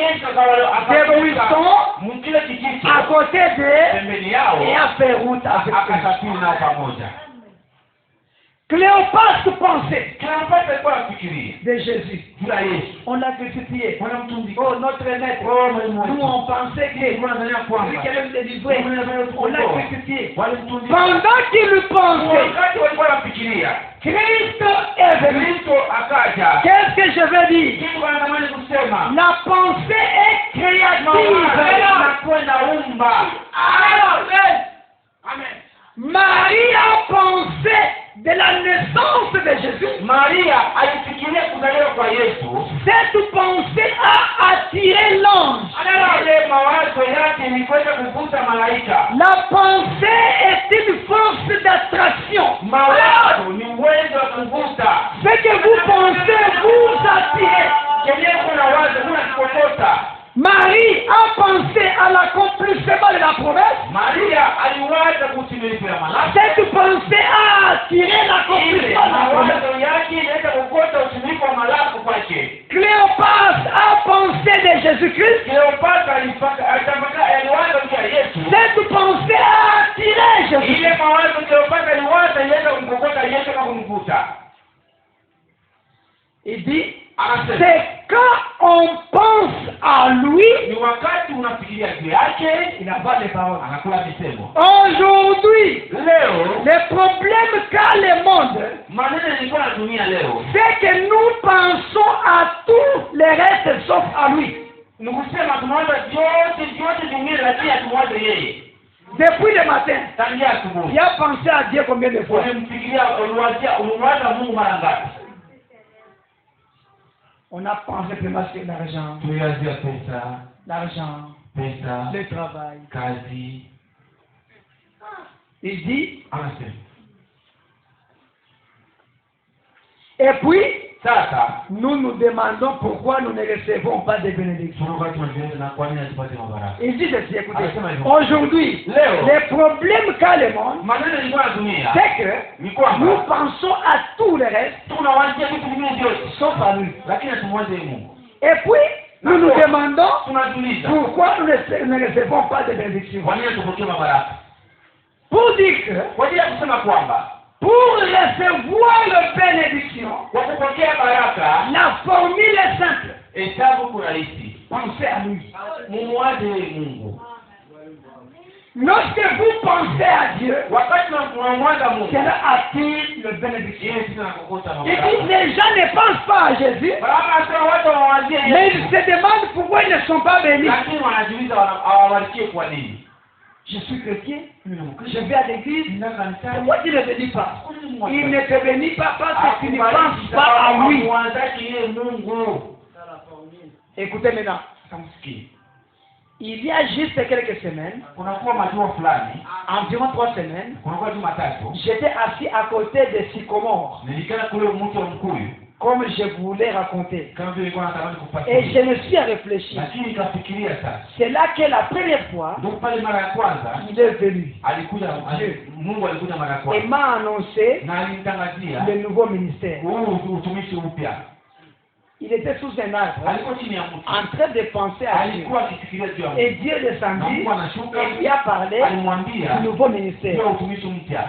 buissons mkile kijiji à côté d'eux pembeni yao et a fait route avec eux. akasafiri nao pamoja. Cléopâtre pensait Cleopatra alikuwa anafikiria de Jésus. juu ya Yesu. On l'a crucifié. Wanamtundika. Oh, notre maître. Oh, mwalimu Nous, wetu. on pensait que Ilikuwa nadhania celui kwamba qui allait nous délivrer, on l'a crucifié. walimtundika. Pendant qu'il pensait, Wakati walikuwa wanafikiria Christ est venu. Kristo akaja. Qu'est-ce que je veux dire? Kitu anatamani kusema La pensée est créative. nakwenda umba. Amen. Marie a pensé de la naissance de Jésus. Maria alifikiria kuzaliwa kwa Yesu. Cette pensée a attiré l'ange. Ile mawazo yake ilikwenda kuvuta malaika. La pensée est une force d'attraction. Mawazo ni uwezo wa kuvuta. Ce que vous pensez vous attire. Kenye kuna wazo unakokota. Marie a pensé à l'accomplissement de la promesse. Maria aliwaza kutimilika ya malaka. Cette pensée a attiré l'accomplissement de la promesse. Mawazo yake inaweza kukota utimilika wa malaka kwake. Cléopâtre a pensé de Jésus-Christ. Cleopatra aliwaza juu ya Yesu. Cette pensée a attiré Jésus. Ile mawazo Cleopatra aliwaza inaweza kumkokota Yesu na Il dit, c'est quand on pense à lui, ni wakati unafikiria juu yake, il avale les paroles. anakula misemo. Aujourd'hui, Leo le problème qu'a le monde, maneno yalikuwa na dunia leo c'est que nous pensons à tout le reste sauf à lui. ni kusema tunawaza vyote vingine, lakini hatumwaze yeye. Depuis le matin, Tangia asubuhi il a pensé à Dieu combien de fois? ulimfikiria, ulimwaza Mungu mara ngapi? On a pensé vraiment sur l'argent, Tuliwazia pesa, le travail. kazi. Il dit, Anasema et puis, sasa nous nous demandons pourquoi nous ne recevons pas de bénédictions. tunakuwa tunajiuliza na kwa nini hatupati mabaraka. Il dit ceci, écoutez, Anasema hivyo. aujourd'hui, Leo le problème qu'a le monde, maneno yalikuwa na dunia c'est que ni nous kwamba pensons à tout le reste tunawazia vitu vingine vyote, sauf à lui. lakini hatumwaze Mungu. Et puis, nous nous demandons Tunajiuliza pourquoi nous ne recevons pas de bénédictions. kwa nini hatupokee mabaraka. Pour dire que, Kwa ajili ya kusema kwamba pour recevoir la bénédiction, kwa kupokea baraka, la formule est simple. hesabu kwa rahisi, Pensez à lui. mumwaze Mungu. Lorsque vous pensez à Dieu, Wakati unamwaza Mungu, cela attire la bénédiction. yeye sisi anakukuta Et puis, mabaraka. les gens ne pensent pas à Jésus, Baraka sio watu wawazie mais Yesu, ils se demandent pourquoi ils ne sont pas bénis. lakini wanajiuliza hawabarikiwe kwa nini. Je suis chrétien, je vais à l'église, Nenda kanisani, pourquoi tu ne bénis pas? kwa nini mwaza? Il ne te bénit pas parce que tu ne penses pas à lui. Mwanzaki yeye Mungu. Écoutez maintenant, Kamsikie. il y a juste quelques semaines, Kunakuwa majuma fulani, environ 3 semaines, kunakuwa Jumatatu, j'étais assis à côté de sycomore, nilikana kule mtu wa mkuyu, comme je voulais raconter. kama vile nilikuwa natamani Et je kufuatilia. me suis réfléchi. Lakini nikafikiria sasa. C'est là que la première fois, Ndio pale mara ya kwanza il est venu Mungu alikuja mara ya et kwanza. m'a annoncé Na alinitangazia le nouveau ministère. huu utumishi upya. Il était sous un arbre, Alikuwa chini ya mti. en train de penser à Dieu. Alikuwa akifikiria juu ya Mungu. Et Dieu Na descendit Mungu anashuka, et lui a parlé alimwambia du nouveau juu ministère. ya utumishi mpya.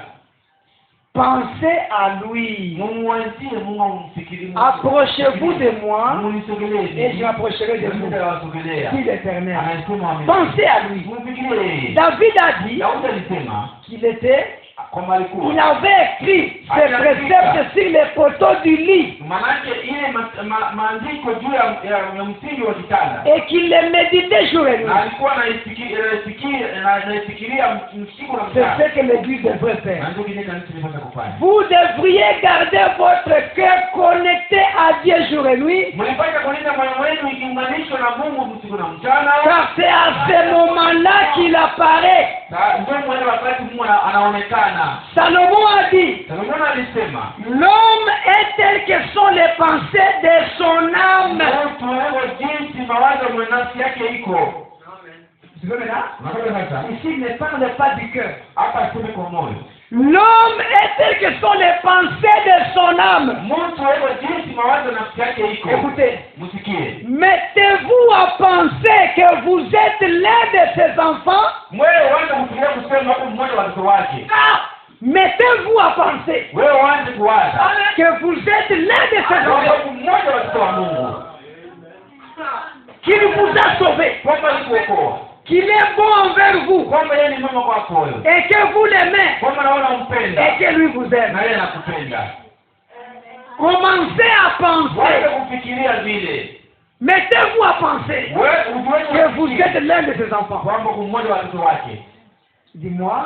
Pensez à lui. Mumwanzie Mungu, umfikirie Mungu. Approchez-vous de moi Munisogelee. et je m'approcherai de vous. Nitawasogelea. Dit l'Éternel. Anasema amen. Pensez à lui. Mumfikirie. David a dit Daudi alisema qu'il était, kwamba alikuwa il avait écrit ses préceptes sur les poteaux du lit manake ile maandiko juu ya msingi wa kitanda, et qu'il les méditait jour et nuit. na alikuwa anaifikiria usiku na C'est mchana. ce que l'Église devrait faire. Na ndio kile kanisa linapaswa kufanya. Vous devriez garder votre cœur connecté à Dieu jour et nuit, Mlipaswa kulinda moyo wenu ikiunganishwa na Mungu usiku na mchana. car c'est à ce moment-là qu'il apparaît. Ndio mwenye wakati Mungu anaonekana. Salomon a dit, Salomon alisema, l'homme est tel que sont les pensées de son âme. mtu wewe jinsi mawazo ya nafsi yake iko. Tu veux maintenant? Unaona sasa? Ici, il ne parle pas du cœur. Hapa sema kwa moyo. L'homme est tel que sont les pensées de son âme. Mtu wewe jinsi mawazo ya nafsi yake iko. Écoutez, Msikie. mettez-vous à penser que vous êtes l'un de ses enfants. Wewe waanze kufikiria kusema hapo mmoja wa watoto wake. Ah, mettez-vous à penser Wewe waanze kuwaza que vous êtes l'un de ses enfants hapo mmoja wa watoto wa Mungu. qu'il vous a sauvé, Kwamba alikuokoa. qu'il est bon envers vous Kwamba yeye ni mwema kwako wewe. et que vous l'aimez Kwamba naona umpenda. et que lui vous aime. Na yeye anakupenda. Commencez à Waanze penser. kufikiria vile. Mettez-vous à penser Wewe que vous êtes l'un de ses enfants. kwamba mmoja wa watoto wake. Dis-moi,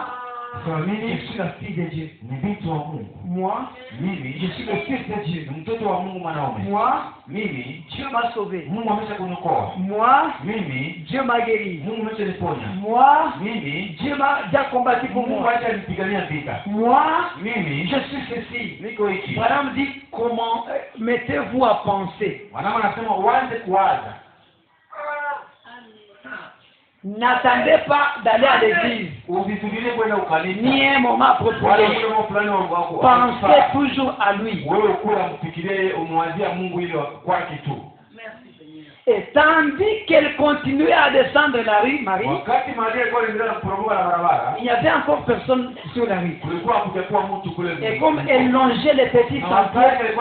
Sema je mimi suis la fille de Dieu. ni binti wa Mungu. Moi, Mimi je suis le fils de Dieu. ni mtoto wa Mungu mwanaume. Moi, Mimi Dieu m'a sauvé. Mungu ameshakuniokoa. Moi, Mimi Dieu m'a guéri. Mungu ameshaniponya. Moi, Mimi Dieu m'a déjà combattu pour Mungu moi. acha nipigania vita. Moi, Mimi je suis ceci. niko hiki. Madame dit, comment mettez-vous à penser. Wanama anasema uanze kuwaza. N'attendez pas d'aller à l'église, Usisubirie kwenda ni ukanisa. un moment Wala approprié. muda fulani wako. Pensez toujours à lui. Wewe kula mfikirie umwazia Mungu ile kwake tu. Et tandis qu'elle continuait à descendre la rue, Marie, il n'y avait encore personne sur la rue. Et comme elle longeait les petits sentiers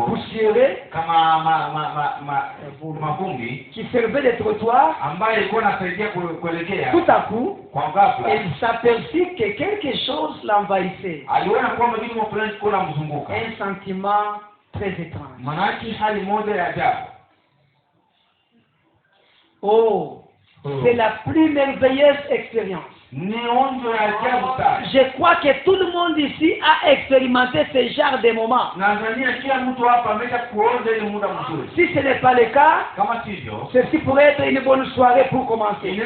poussiéreux qui servaient de trottoir, tout à coup, elle s'aperçut que quelque chose l'envahissait. Un sentiment très étrange. Oh, c'est la plus merveilleuse expérience. Je crois que tout le monde ici a expérimenté ce genre de moments. Si ce n'est pas le cas, ceci pourrait être une bonne soirée pour commencer.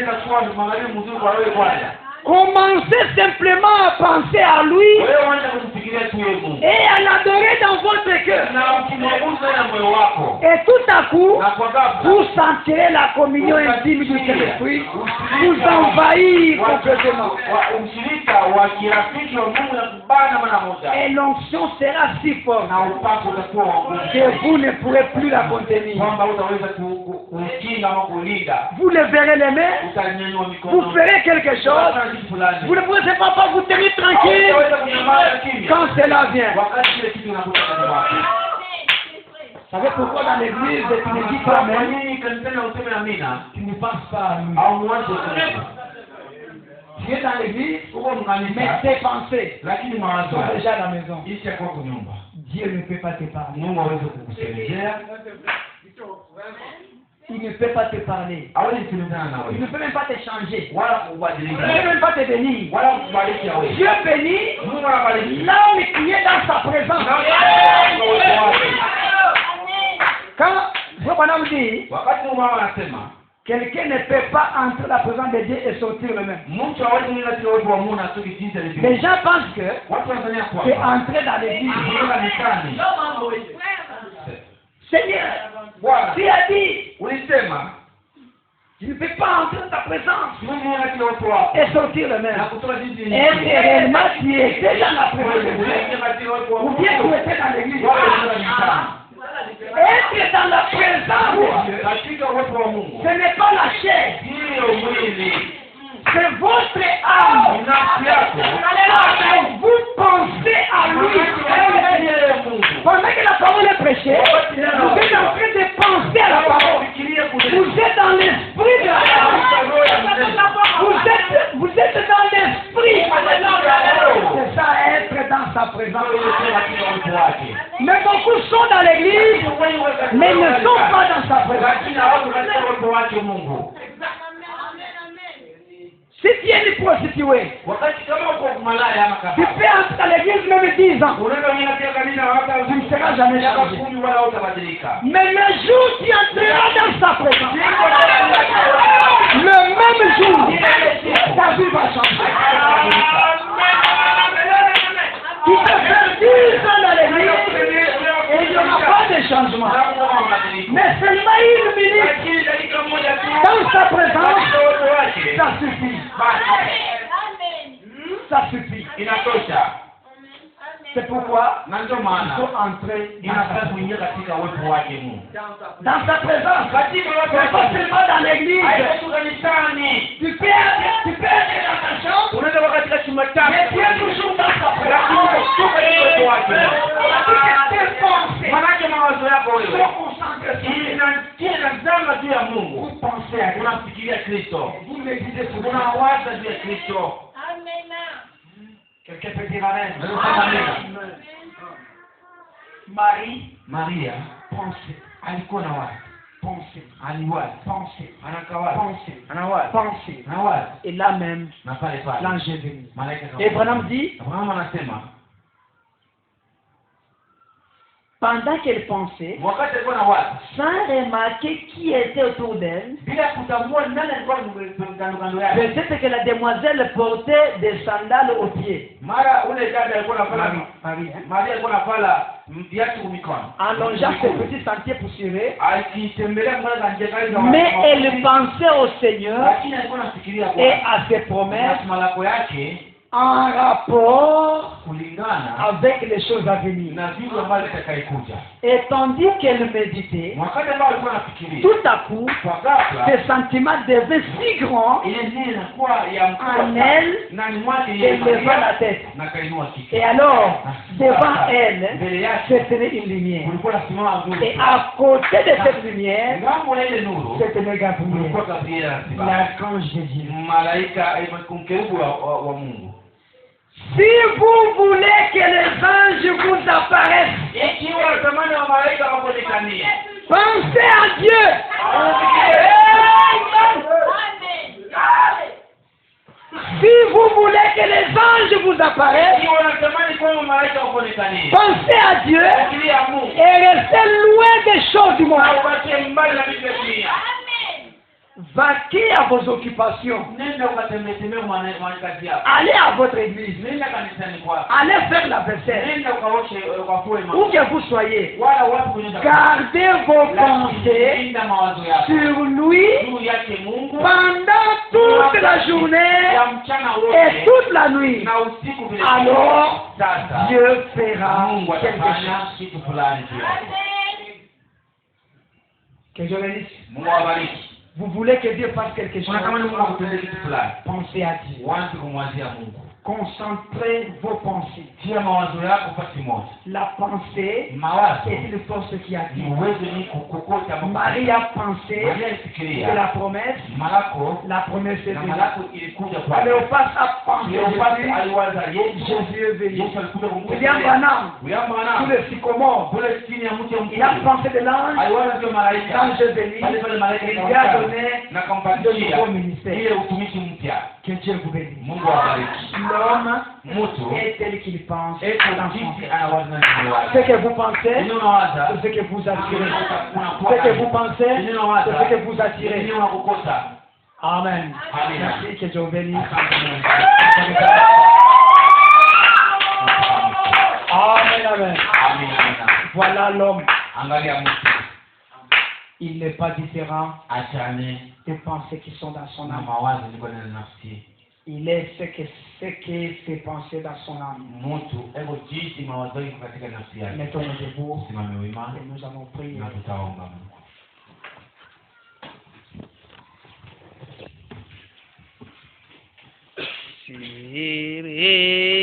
Commencez simplement à penser à lui et à l'adorer dans votre cœur. Et tout à coup, vous sentirez la communion intime du Saint-Esprit vous envahir complètement. Et l'onction sera si forte que vous ne pourrez plus la contenir. Vous leverez les mains, vous ferez quelque chose. Vous ne pouvez pas vous tenir tranquille quand cela vient. Vous savez pourquoi dans l'église tu ne dis pas amen? Tu ne penses pas à lui. Tu es dans l'église, mais tes pensées sont déjà à la maison. Dieu ne peut pas te parler. Il ne peut pas te parler. Il ne peut même pas te changer. Il ne peut même pas te bénir. Dieu bénit l'homme qui est dans sa présence. Quand Brother dit, quelqu'un ne peut pas entrer dans la présence de Dieu et sortir le même. Les gens pensent que c'est entrer dans l'église. Seigneur, tu as dit, tu ne peux pas entrer dans ta présence et sortir le même. Est-ce que réellement tu étais dans la présence de Dieu ou bien tu étais dans l'église? Être dans la présence de Dieu, ce n'est pas la chair, c'est votre âme. Vous pensez à lui. Pendant que la parole est prêchée, vous êtes en train de penser à la parole. Vous êtes dans l'esprit de la parole. Vous êtes dans l'esprit. C'est ça, être dans sa présence. Mais beaucoup sont dans l'église, mais ne sont pas dans sa présence. Si tu es une prostituée, tu peux entrer à l'église même 10 ans. Tu ne seras jamais changé. Mais le jour où tu entreras dans sa présence, le même jour, ta vie va changer. Tu peux faire 10 ans dans l'église et il n'y aura pas de changement. Mais seulement une minute dans sa présence, ça suffit. Ça suffit. C'est pourquoi il faut entrer dans sa présence. Pas seulement dans l'église. Tu peux être dans ta chambre, mais tu es toujours dans sa présence. Vous pensez à Kristo. Vous méditez sur Kristo. Quelqu'un peut dire amen. Maria pensait. Alikuwa na wapi? Pensée. Aliwazi. Pensée. Anakawazi. Pensée. Anawazi. Pensée. Anawazi. Et là même, l'ange est venu. Et Branham dit, pendant qu'elle pensait, sans remarquer qui était autour d'elle, peut-être que la demoiselle portait des sandales aux pieds. En longeant ce petit sentier poussiéreux, mais elle pensait au Seigneur et à ses promesses en rapport kulingana avec les choses à venir. na vitu ambavyo vitakayokuja. Et tandis qu'elle méditait, Wakati ambao alikuwa anafikiria, tout à coup, kwa ghafla ce sentiment devint si grand ile nini inakuwa ya en elle ndani mwake qu'elle leva la tête. na kainua kichwa. Et alors, devant elle, Mbele yake se tenait une lumière. kulikuwa na simama nuru. Et à côté de cette lumière, Ngambo ya ile nuru se tenait Gabriel, kulikuwa Gabriel anasimama. l'archange de Dieu. Malaika mkaribu wa Mungu. Si vous voulez que les anges vous apparaissent, Ikiwa unatamani wa malaika wakuonekanie, pensez à Dieu. Si vous voulez que les anges vous apparaissent, ikiwa unatamani kwa malaika wakuonekanie, pensez à Dieu fikiria Mungu. et restez loin des choses du monde. Ubaki mbali na vitu vya dunia. Vaquez à vos occupations. Nenda ukatembee mwanakazi yako. Allez à votre église. Nenda kanisani kwako. Allez faire la vaisselle. Nenda ukaoshe ukafue Où que vous soyez, wala watu kwenye gardez vos pensées Linda mawazo yako sur lui juu yake Mungu pendant toute la journée ya mchana et wote toute la nuit. na usiku vile. Alors, Sasa Dieu fera Mungu quelque atafanya chose. kitu fulani juu yako. Que je le dise. Mungu awabariki. Vous voulez que Dieu fasse quelque chose? Unatamani Mungu akutendee kitu fulani. Pensez à Dieu. Waanze kumwazia Mungu. Concentrez vos pensées. Tia mawazo yako pasi moja. La pensée Mawazo est une force qui ni attire. uwezo ni kukokota mambo. Marie a pensé Maria que alifikiria la promesse la est na venue. malako ilikuja kwa Cléopas a pensé Cleopas Jésus. aliwaza Jésus est venu. Yesu alikuja William Branham, William sous Branham le sycomore, kule chini ya mti il a mkubwa pensé de l'ange. aliwaza ndio malaika L'ange est venu. pale pale malaika Il lui a ikaonekana donné na de kampatia nouveaux ministères. ile utumishi mpya. Que Dieu vous bénisse. Mungu awabariki. L'homme Mtu est tel qu'il pense eko dans son jinsi cœur. anawaza na moyo Ce wake. que vous pensez, Nini unawaza? c'est ce que vous attirez. Unakuwa Ce que vous pensez, Nini unawaza? c'est ce que vous attirez. Nini unakukosa? Amen. Amen. Merci, que Dieu vous bénisse. Asante Mungu. Amen, amen. Amina. Voilà l'homme. Angalia mtu Il n'est pas différent achane des pensées qui sont dans son na âme. mawazo liko ndani ya nafsi. Il est ce que fait penser dans son âme. Mtu eko jinsi mawazo yake katika nafsi yake. Mettons-nous debout Simame wima et nous allons prier. na tutaomba Mungu. Siri